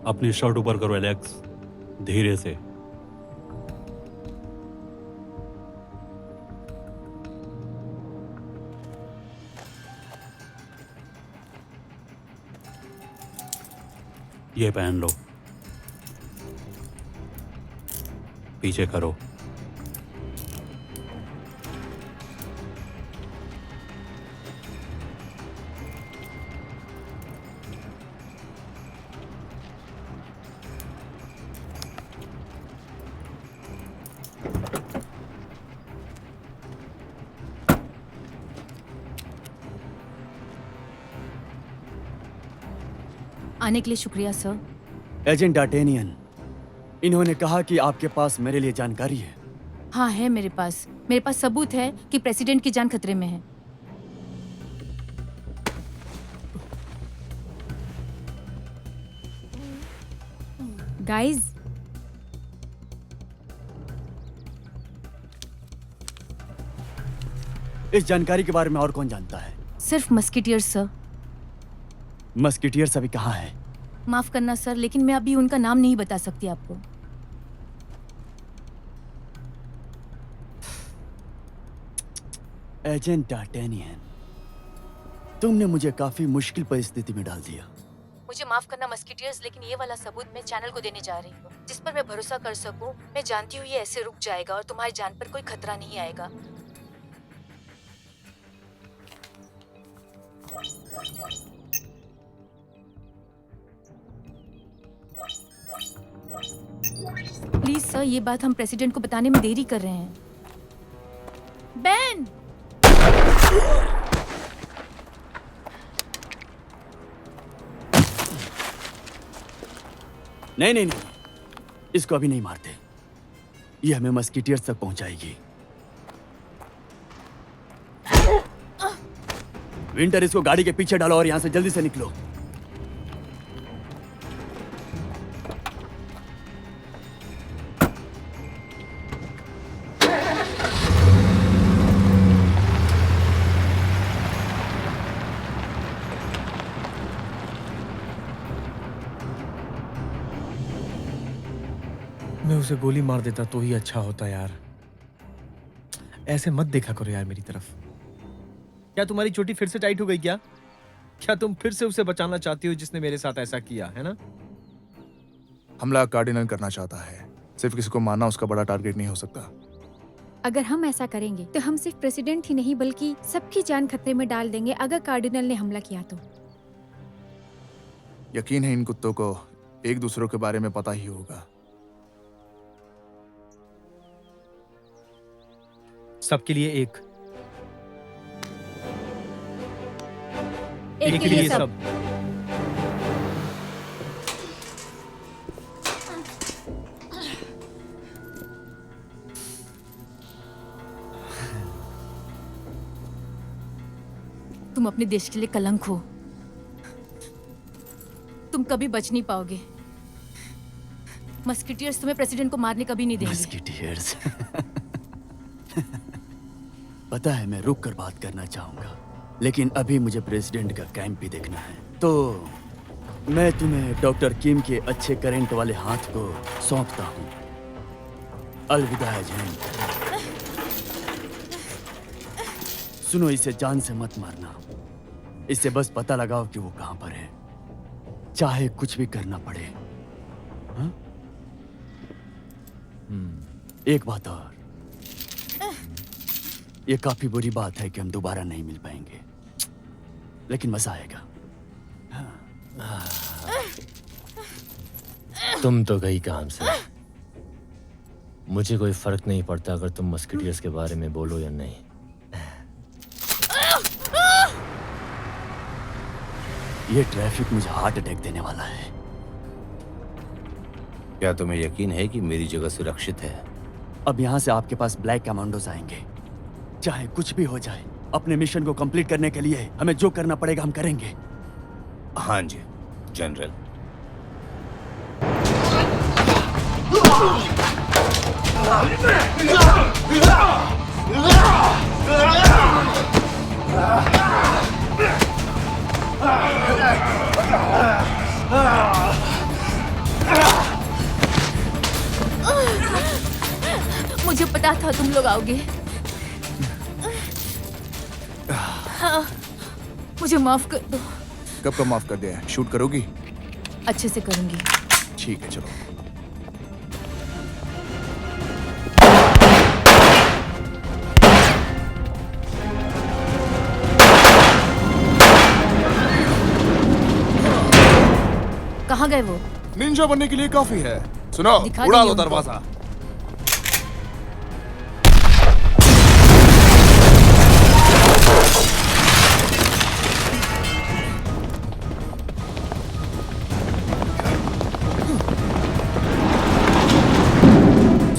अपनी शर्ट ऊपर करो एलेक्स, धीरे से। ये पहन लो। पीछे करो। आने के लिए शुक्रिया सर। एजेंट डार्टेनियन, इन्होंने कहा कि आपके पास मेरे लिए जानकारी है। हाँ है मेरे पास सबूत है कि प्रेसिडेंट की जान खतरे में है। गाइस, इस जानकारी के बारे में और कौन जानता है? सिर्फ मस्किटियर्स सर। मस्किटियर्स अभी कहाँ है? माफ करना सर, लेकिन मैं अभी उनका नाम नहीं बता सकती आपको। एजेंट डार्टेनियन, तुमने मुझे काफी मुश्किल परिस्थिति में डाल दिया। मुझे माफ करना मस्किटियर्स, लेकिन ये वाला सबूत मैं चैनल को देने जा रही हूँ, जिस पर मैं भरोसा कर सकूं। मैं जानती हूँ ये ऐसे रुक जाएगा और तुम्हारी जान पर कोई खतरा नहीं आएगा। प्लीज सर, ये बात हम प्रेसिडेंट को बताने में देरी कर रहे हैं। बेन! नहीं नहीं नहीं, इसको अभी नहीं मारते। ये हमें मस्किटियर्स तक पहुंचाएगी। विंटर, इसको गाड़ी के पीछे डालो और यहां से जल्दी से निकलो। मैं उसे गोली मार देता तो ही अच्छा होता यार। ऐसे मत देखा करो यार मेरी तरफ। क्या तुम्हारी चोटी फिर से टाइट हो गई क्या? क्या तुम फिर से उसे बचाना चाहती हो जिसने मेरे साथ ऐसा किया है ना? हमला कार्डिनल करना चाहता है। सिर्फ किसी को मारना उसका बड़ा टारगेट नहीं हो सकता। अगर हम ऐसा करेंगे तो हम सिर्फ प्रेसिडेंट ही नहीं बल्कि सबकी जान खतरे में डाल देंगे अगर कार्डिनल ने हमला किया तो। यकीन है इन कुत्तों को एक दूसरों के बारे में पता ही होगा। सबके लिए एक के लिए सब। तुम अपने देश के लिए कलंक हो। तुम कभी बच नहीं पाओगे। मस्किटियर्स तुम्हें प्रेसिडेंट को मारने कभी नहीं देंगे। मस्किटियर्स। पता है, मैं रुक कर बात करना चाहूंगा, लेकिन अभी मुझे प्रेसिडेंट का कैंप भी देखना है। तो मैं तुम्हें डॉक्टर किम के अच्छे करंट वाले हाथ को सौंपता हूँ। अलविदा एजेंट। सुनो, इसे जान से मत मारना। इससे बस पता लगाओ कि वो कहां पर है, चाहे कुछ भी करना पड़े। हाँ? एक बात और, ये काफी बुरी बात है कि हम दोबारा नहीं मिल पाएंगे, लेकिन मजा आएगा। तुम तो गई काम से। मुझे कोई फर्क नहीं पड़ता अगर तुम मस्किटियर्स के बारे में बोलो या नहीं। ये ट्रैफिक मुझे हार्ट अटैक देने वाला है। क्या तुम्हें यकीन है कि मेरी जगह सुरक्षित है? अब यहाँ से आपके पास ब्लैक कमांडोज आएंगे। चाहे कुछ भी हो जाए, अपने मिशन को कंप्लीट करने के लिए हमें जो करना पड़ेगा हम करेंगे। हाँ जी जनरल। मुझे पता था तुम लोग आओगे। हाँ, मुझे माफ कर दो। कब का माफ कर दिया? शूट करोगी? अच्छे से करूंगी। ठीक है, चलो। कहाँ गए वो? निंजा बनने के लिए काफी है। सुनो, दिखा उड़ा देंगे दो उनको। दरवाजा।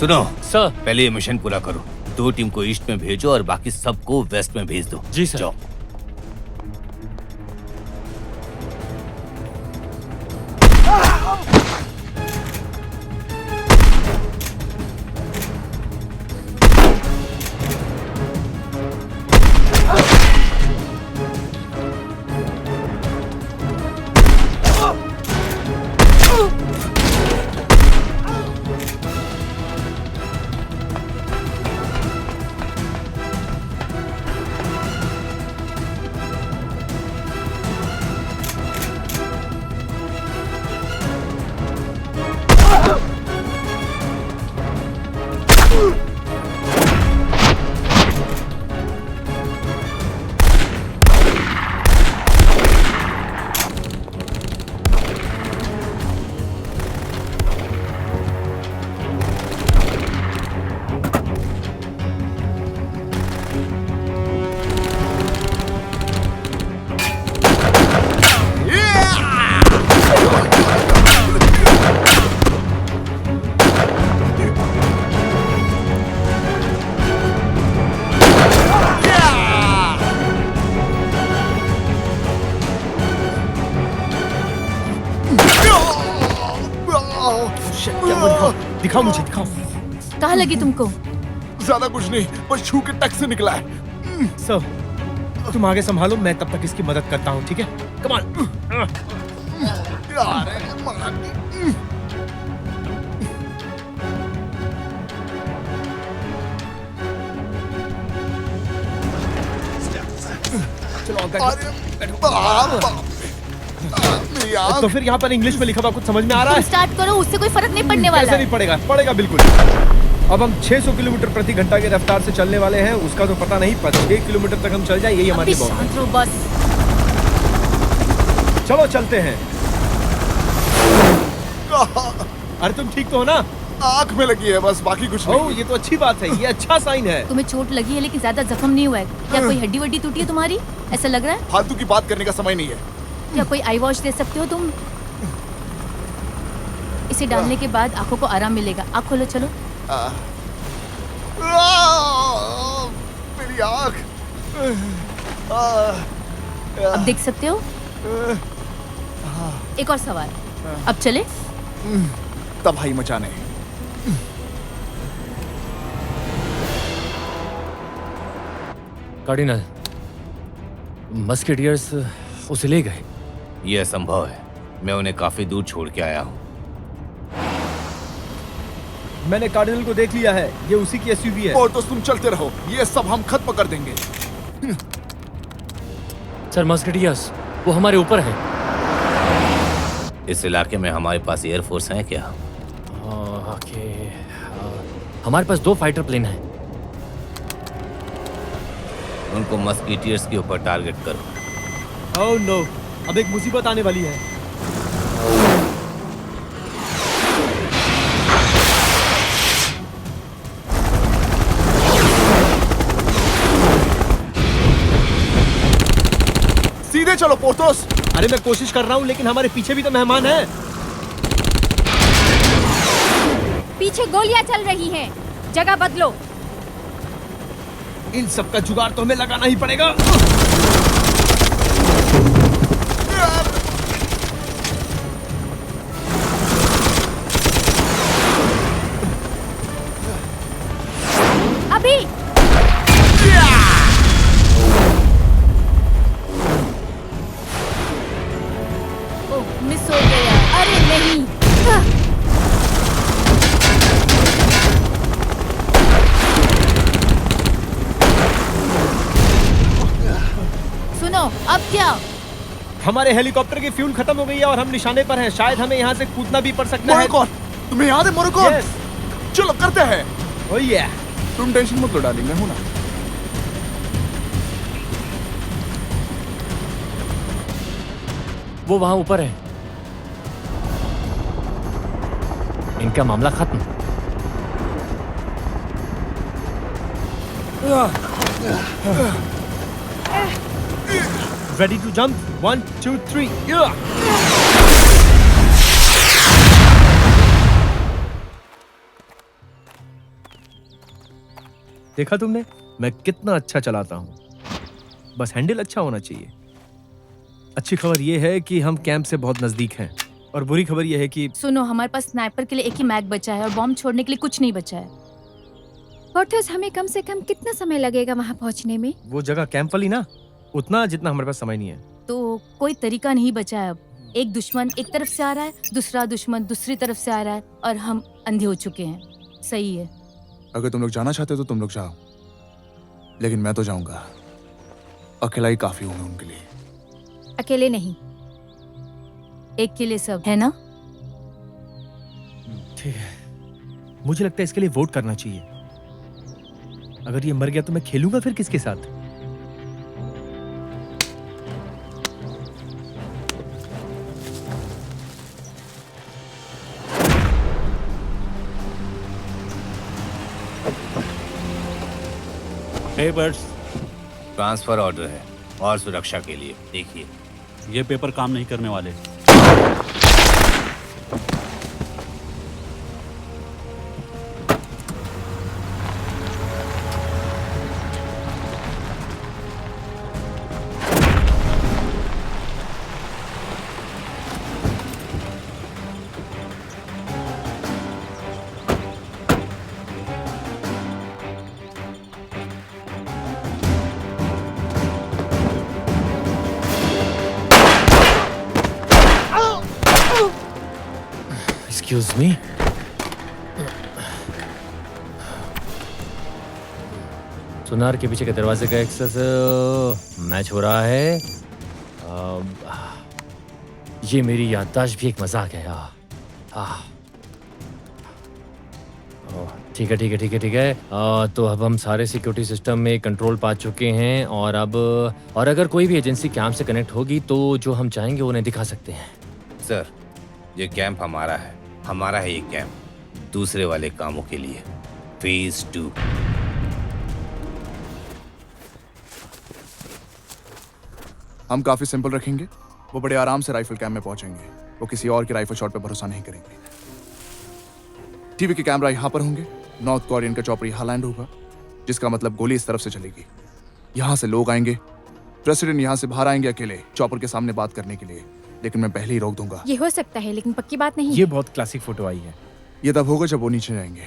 सुनो सर। पहले ये मिशन पूरा करो। 2 टीम को ईस्ट में भेजो और बाकी सबको वेस्ट में भेज दो। जी सर। जाओ। Shit, क्या हुआ? दिखाओ दिखाओ मुझे, दिखाओ। कहाँ लगी तुमको? ज्यादा कुछ नहीं, बस छू के टक से निकला है। सर तुम आगे संभालो, मैं तब तक इसकी मदद करता हूँ, ठीक है? Come on. यार, मार। चलो अरे बाप, मेरी आँख। तो फिर यहाँ पर इंग्लिश में लिखा हुआ कुछ समझ में आ रहा तुम है? स्टार्ट करो, उससे कोई फर्क नहीं पड़ने वाला कैसे है। नहीं पड़ेगा? पड़ेगा बिल्कुल। अब हम 600 किलोमीटर प्रति घंटा की रफ्तार से चलने वाले हैं, उसका तो पता नहीं, पर 6 किलोमीटर तक हम चल जाए यही हमारे अभी लिए बहुत शांत रहो बस। है। चलो चलते हैं। अरे तुम ठीक तो हो ना? आँख में लगी है बस, बाकी कुछ ओह नहीं। ये तो अच्छी बात है, ये अच्छा साइन है। तुम्हें चोट लगी है लेकिन ज्यादा जख्म नहीं हुआ है। क्या कोई हड्डी वड्डी टूटी है तुम्हारी? ऐसा लग रहा है। फालतू की बात करने का समय नहीं है। क्या कोई आई वॉश दे सकते हो तुम? इसे डालने के बाद आंखों को आराम मिलेगा। आँख खोलो, चलो। मेरी आँख। अब देख सकते हो। एक और सवाल, अब चले? तबाही मचाने। कार्डिनल, मस्केटियर्स उसे ले गए। यह असंभव है, मैं उन्हें काफी दूर छोड़ के आया हूँ। मैंने कार्डिनल को देख लिया है, ये उसी की एसयूवी है। और तो तुम चलते रहो, ये सब हम खत्म कर देंगे। सर मस्केटियर्स वो हमारे ऊपर है। इस इलाके में हमारे पास एयरफोर्स है क्या? ओके, हमारे पास 2 फाइटर प्लेन हैं। उनको मस्कीटियर्स के ऊपर टारगेट करो। ओह नो, अब एक मुसीबत आने वाली है। सीधे चलो पोर्थोस। अरे मैं कोशिश कर रहा हूँ, लेकिन हमारे पीछे भी तो मेहमान हैं। पीछे गोलियां चल रही हैं। जगह बदलो। इन सब का जुगाड़ तो हमें लगाना ही पड़ेगा। अभी ओह, मिस हो गया। अरे नहीं। सुनो, अब क्या? हमारे हेलीकॉप्टर की फ्यूल खत्म हो गई है और हम निशाने पर हैं। शायद हमें यहाँ से कूदना भी पड़ सकता है। मोरकॉन, तुम्हें याद है मोरकॉन? Yes. चलो करते हैं। Oh yeah. तुम टेंशन मत लो डार्लिंग, मैं हूं ना। वो वहां ऊपर है। इनका मामला खत्म। Ready to jump? 1, 2, 3. Yeah. देखा तुमने, मैं कितना अच्छा चलाता हूँ। बस हैंडल अच्छा होना चाहिए। अच्छी खबर यह है कि हम कैंप से बहुत नजदीक हैं, और बुरी खबर यह है कि सुनो, हमारे पास स्नाइपर के लिए एक ही मैग बचा है और बॉम्ब छोड़ने के लिए कुछ नहीं बचा है। पोर्थोस, हमें कम से कम कितना समय लगेगा वहां पहुंचने में? वो जगह कैंप वाली ना, उतना जितना हमारे पास समय नहीं है। तो कोई तरीका नहीं बचा है अब। एक दुश्मन एक तरफ से आ रहा है, दूसरा दुश्मन दूसरी तरफ से आ रहा है, और हम अंधे हो चुके हैं। सही है। अगर तुम लोग जाना चाहते हो तो तुम लोग जाओ, लेकिन मैं तो जाऊंगा। अकेला ही काफी हूं मैं उनके लिए। अकेले नहीं। एक के लिए सब, है ना? ठीक है, मुझे लगता है इसके लिए वोट करना चाहिए। अगर ये मर गया तो मैं खेलूंगा फिर किसके साथ? पेपर्स, ट्रांसफर ऑर्डर है और सुरक्षा के लिए देखिए। ये पेपर काम नहीं करने वाले। Excuse me. सुनार के पीछे के दरवाजे का एक्सेस मैच हो रहा है। ये मेरी याददाश्त भी एक मजाक है। ठीक है ठीक है ठीक है ठीक है। तो अब हम सारे सिक्योरिटी सिस्टम में कंट्रोल पा चुके हैं और अगर कोई भी एजेंसी कैंप से कनेक्ट होगी तो जो हम चाहेंगे उन्हें दिखा सकते हैं। सर, ये कैंप हमारा है ये कैंप दूसरे वाले कामों के लिए। फेज 2। हम काफी सिंपल रखेंगे। वो बड़े आराम से राइफल कैम्प में पहुंचेंगे। वो किसी और के राइफल शॉट पे भरोसा नहीं करेंगे। टीवी के कैमरा यहाँ पर होंगे। नॉर्थ कोरियन का चॉपर यहाँ लैंड होगा, जिसका मतलब गोली इस तरफ से चलेगी। यहाँ से लोग आएंगे। प्रेसिडेंट यहाँ से बाहर आएंगे अकेले चॉपर के सामने बात करने के लिए, लेकिन मैं पहले ही रोक दूंगा। ये हो सकता है लेकिन पक्की बात नहीं। ये बहुत क्लासिक फोटो आई है। ये तब होगा जब वो नीचे जाएंगे,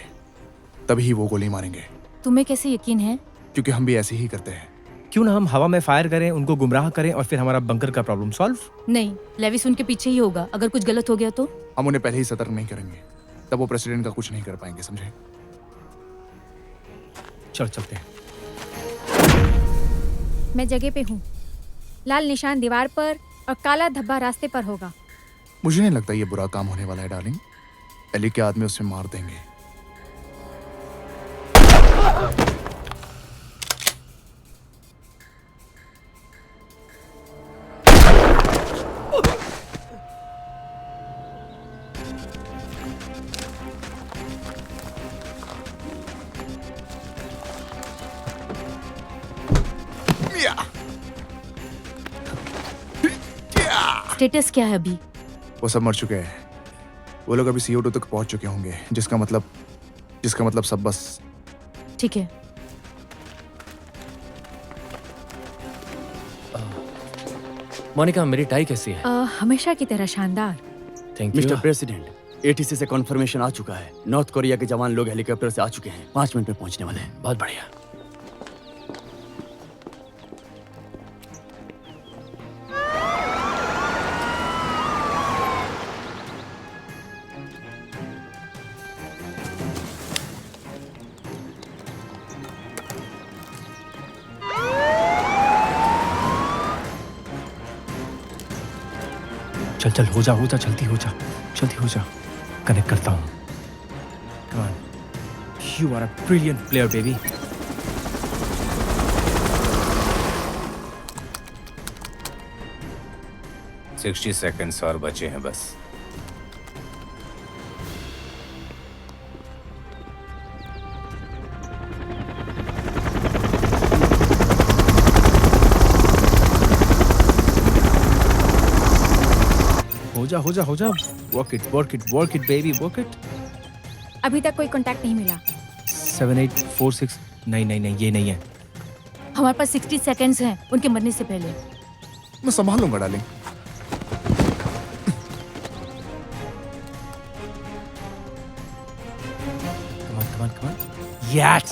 तभी वो गोली मारेंगे। तुम्हें कैसे यकीन है? क्योंकि हम भी ऐसे ही करते हैं। क्यों ना हम हवा में फायर करें, उनको गुमराह करें और फिर हमारा बंकर का प्रॉब्लम सॉल्व। नहीं, लेविस उनके पीछे ही होगा। अगर कुछ गलत हो गया तो हम उन्हें पहले ही सतर्क नहीं करेंगे, तब वो प्रेसिडेंट का कुछ नहीं कर पाएंगे, समझे? चलते हैं। मैं जगह पे हूँ। लाल निशान दीवार पर और काला धब्बा रास्ते पर होगा। मुझे नहीं लगता ये बुरा काम होने वाला है डार्लिंग। एली के आदमी उसे मार देंगे। स्टेटस क्या है अभी? वो सब मर चुके हैं। वो लोग अभी CO2 तक पहुंच चुके होंगे, जिसका मतलब सब बस। ठीक है। मोनिका, मेरी टाई कैसी है? हमेशा की तरह शानदार। Thank you. Mister president, ATC से कॉन्फर्मेशन आ चुका है। नॉर्थ कोरिया के जवान लोग हेलीकॉप्टर से आ चुके हैं। 5 मिनट में पहुंचने वाले हैं। बहुत बढ़िया। चल हो जा जल्दी हो जा। कनेक्ट करता हूँ। Come on. You are a brilliant player, baby. $60 seconds और बचे हैं बस। हो जा। Work it, baby, work it. अभी तक कोई कांटेक्ट नहीं मिला। 7846 नहीं, ये नहीं है। हमारे पास 60 सेकंड्स हैं उनके मरने से पहले। मैं संभाल लूंगा darling. Come on. Yes.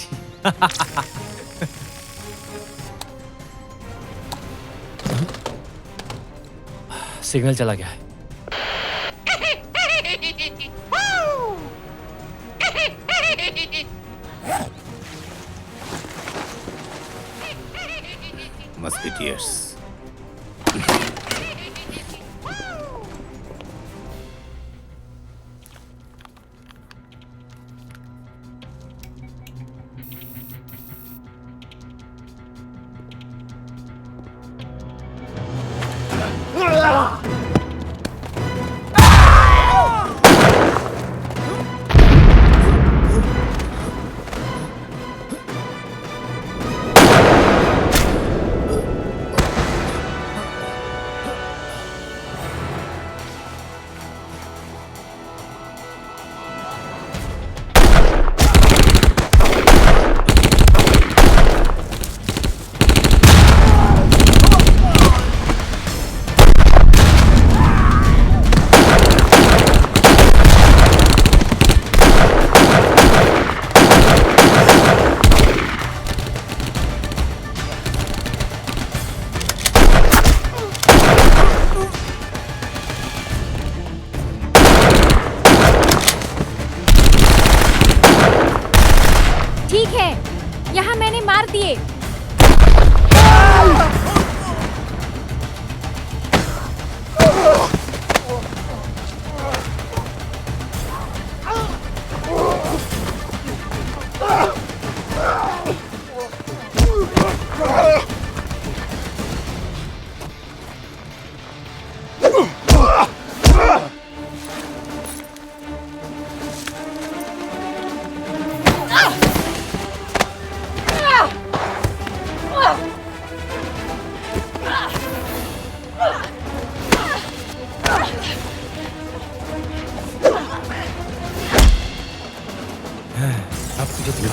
Signal चला गया है। मस्किटियर्स।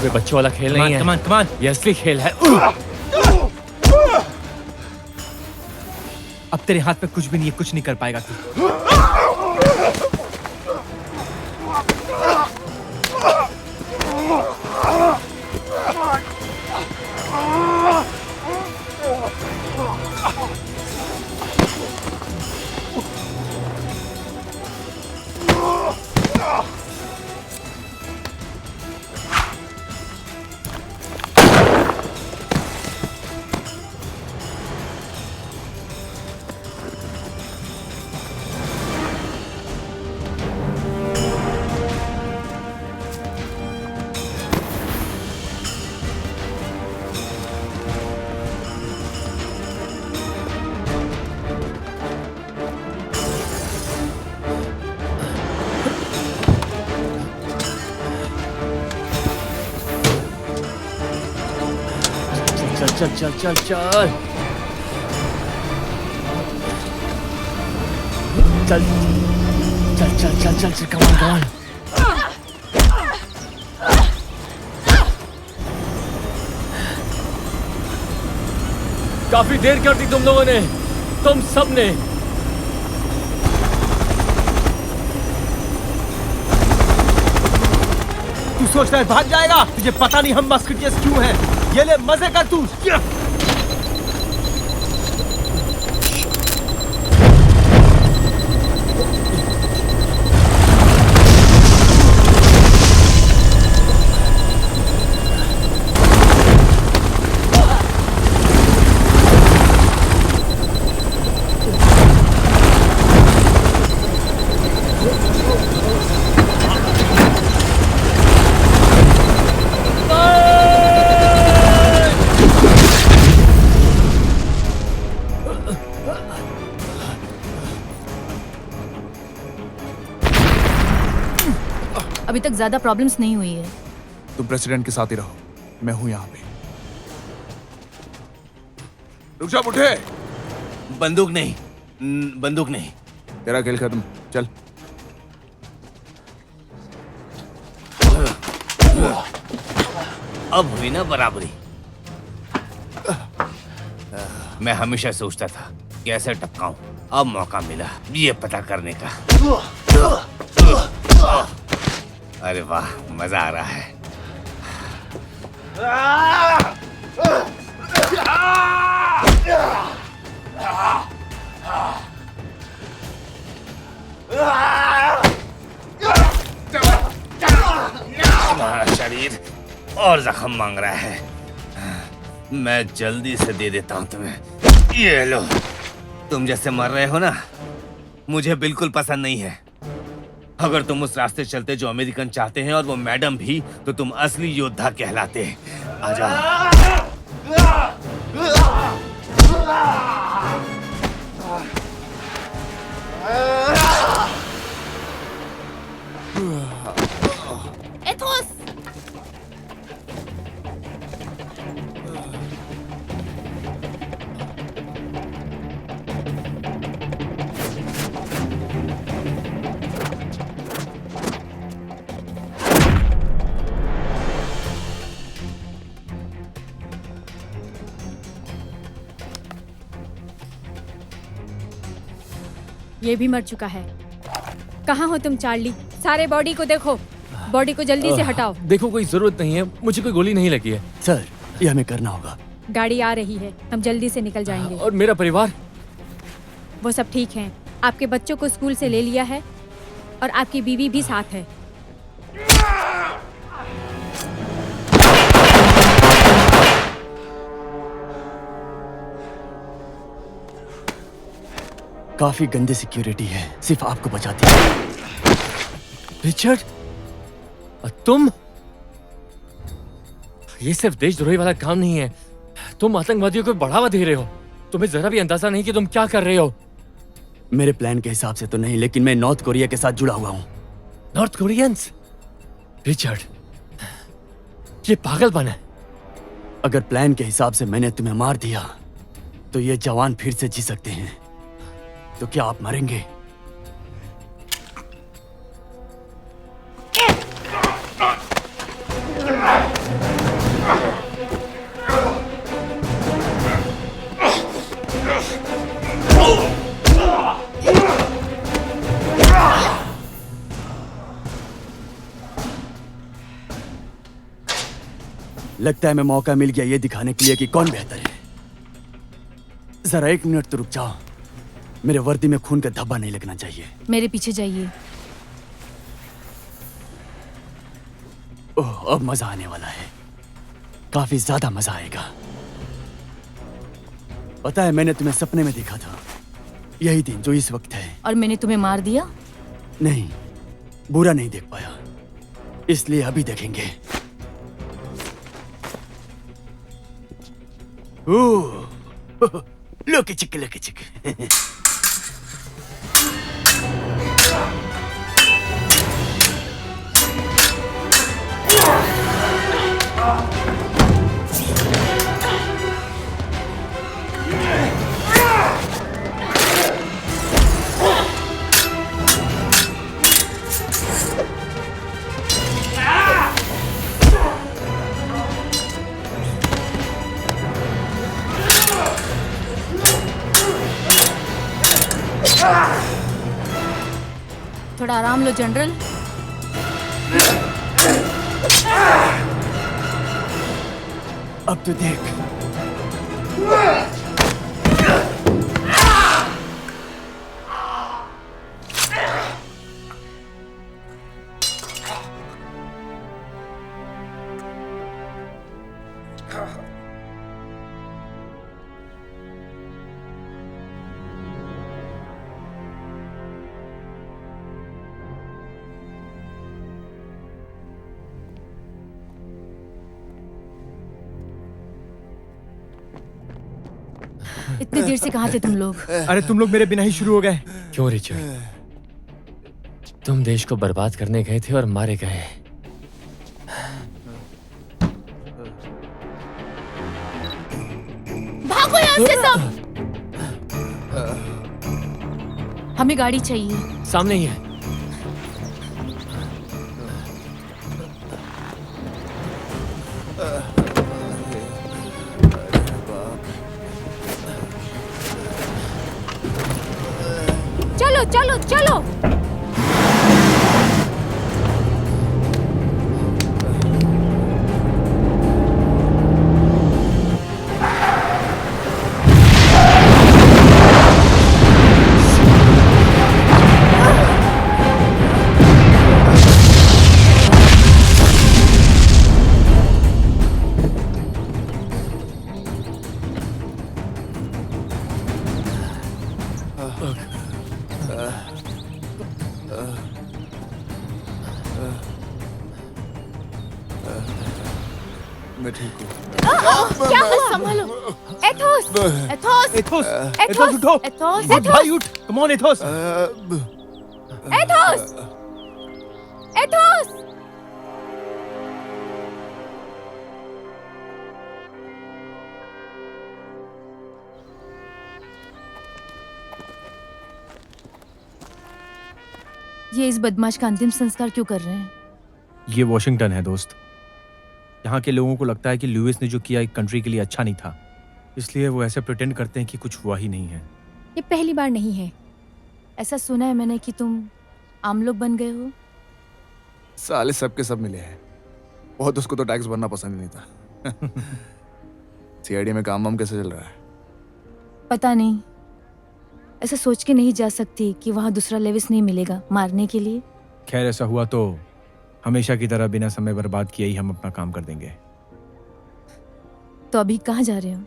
कोई बच्चों वाला खेल नहीं है। कमान कमान। ये असली खेल है। अब तेरे हाथ में कुछ भी नहीं है, कुछ नहीं कर पाएगा तू। चल चल चल चल चल चल चल चल चल चल कमान कमान। काफी देर कर दी तुम लोगों ने, तुम सब ने। तू सोच रहा है भाग जाएगा? तुझे पता नहीं हम मस्किटियस क्यों हैं। ये ले मजे कर तू। अभी तक ज्यादा प्रॉब्लम्स नहीं हुई है। तुम प्रेसिडेंट के साथ ही रहो, मैं हूं यहाँ पे। रुक जा बुढ़े। बंदूक नहीं, बंदूक नहीं। तेरा खेल खत्म, चल। अब हुई ना बराबरी। मैं हमेशा सोचता था कैसे टपकाऊं, अब मौका मिला ये पता करने का। अरे वाह, मजा आ रहा है। तुम्हारा शरीर और जख्म मांग रहा है, मैं जल्दी से दे देता हूं तुम्हें। ये लो। तुम जैसे मर रहे हो ना, मुझे बिल्कुल पसंद नहीं है। अगर तुम उस रास्ते चलते जो अमेरिकन चाहते हैं और वो मैडम भी, तो तुम असली योद्धा कहलाते। आजा। एथोस! ये भी मर चुका है। कहाँ हो तुम चार्ली? सारे बॉडी को देखो, बॉडी को जल्दी से हटाओ। देखो कोई जरूरत नहीं है, मुझे कोई गोली नहीं लगी है। सर, ये हमें करना होगा। गाड़ी आ रही है, हम जल्दी से निकल जाएंगे। और मेरा परिवार? वो सब ठीक हैं। आपके बच्चों को स्कूल से ले लिया है और आपकी बीवी भी साथ है। काफी गंदी सिक्योरिटी है, सिर्फ आपको बचाती है। रिचर्ड, तुम? ये सिर्फ देशद्रोही वाला काम नहीं है, तुम आतंकवादियों को बढ़ावा दे रहे हो। तुम्हें जरा भी अंदाजा नहीं कि तुम क्या कर रहे हो। मेरे प्लान के हिसाब से तो नहीं, लेकिन मैं नॉर्थ कोरिया के साथ जुड़ा हुआ हूँ। North Koreans? रिचर्ड, ये पागलपन है। अगर प्लान के हिसाब से मैंने तुम्हें मार दिया तो ये जवान फिर से जी सकते हैं, तो क्या आप मरेंगे? लगता है मैं मौका मिल गया ये दिखाने के लिए कि कौन बेहतर है। जरा 1 मिनट तो रुक जाओ। मेरे वर्दी में खून का धब्बा नहीं लगना चाहिए। मेरे पीछे जाइए। ओह, अब मजा आने वाला है। काफी ज्यादा मजा आएगा। पता है, मैंने तुम्हें सपने में देखा था। यही दिन जो इस वक्त है। और मैंने तुम्हें मार दिया? नहीं, बुरा नहीं देख पाया, इसलिए अभी देखेंगे। ओह, लुकी चिक लुकी चिक। थोड़ा आराम लो जनरल। अब तो देख। इतनी देर से कहाँ थे तुम लोग? अरे तुम लोग मेरे बिना ही शुरू हो गए। क्यों रिचर्ड? तुम देश को बर्बाद करने गए थे और मारे गए। भागो यहाँ से सब। हमें गाड़ी चाहिए। सामने ही है। चलो चलो चलो। मैं ठीक हूँ। क्या हुआ? संभालो। Athos Athos. एथोस, एथोस उठो। एथोस। गुड भाई उठ। Come on Athos. Athos Athos. ये इस बदमाश का अंतिम संस्कार क्यों कर रहे हैं? ये वॉशिंगटन है दोस्त। यहाँ के लोगों को लगता है कि लुइस ने जो किया एक कंट्री के लिए अच्छा नहीं था, इसलिए वो ऐसे प्रिटेंड करते हैं कि कुछ हुआ ही नहीं है। ये पहली बार नहीं है। ऐसा सुना है मैंने कि तुम आम लोग बन गए हो। साले सबके सब मिले हैं। बहुत उसको तो टैक्स भरना पसंद नहीं था। सीआईडी में काम वाम कैसे चल रहा है? पता नहीं, ऐसा सोच के नहीं जा सकती कि वहाँ दूसरा लेविस नहीं मिलेगा मारने के लिए। खैर ऐसा हुआ तो हमेशा की तरह बिना समय बर्बाद किए ही हम अपना काम कर देंगे। तो अभी कहाँ जा रहे हो?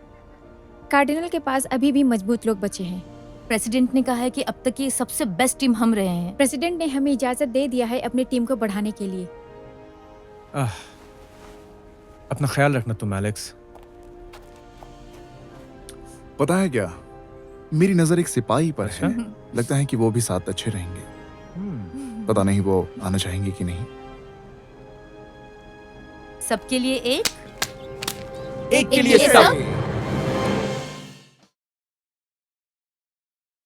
कार्डिनल के पास अभी भी मजबूत लोग बचे हैं। प्रेसिडेंट ने कहा है कि अब तक की सबसे बेस्ट टीम हम रहे हैं। प्रेसिडेंट ने हमें इजाजत दे दिया है अपनी टीम को बढ़ाने के लिए। अपना ख्याल रखना तुम एलेक्स। पता है क्या, मेरी नजर एक सिपाही पर है। लगता है कि वो भी साथ अच्छे रहेंगे। पता नहीं वो आना चाहेंगे कि नहीं। सबके लिए एक के लिए सब।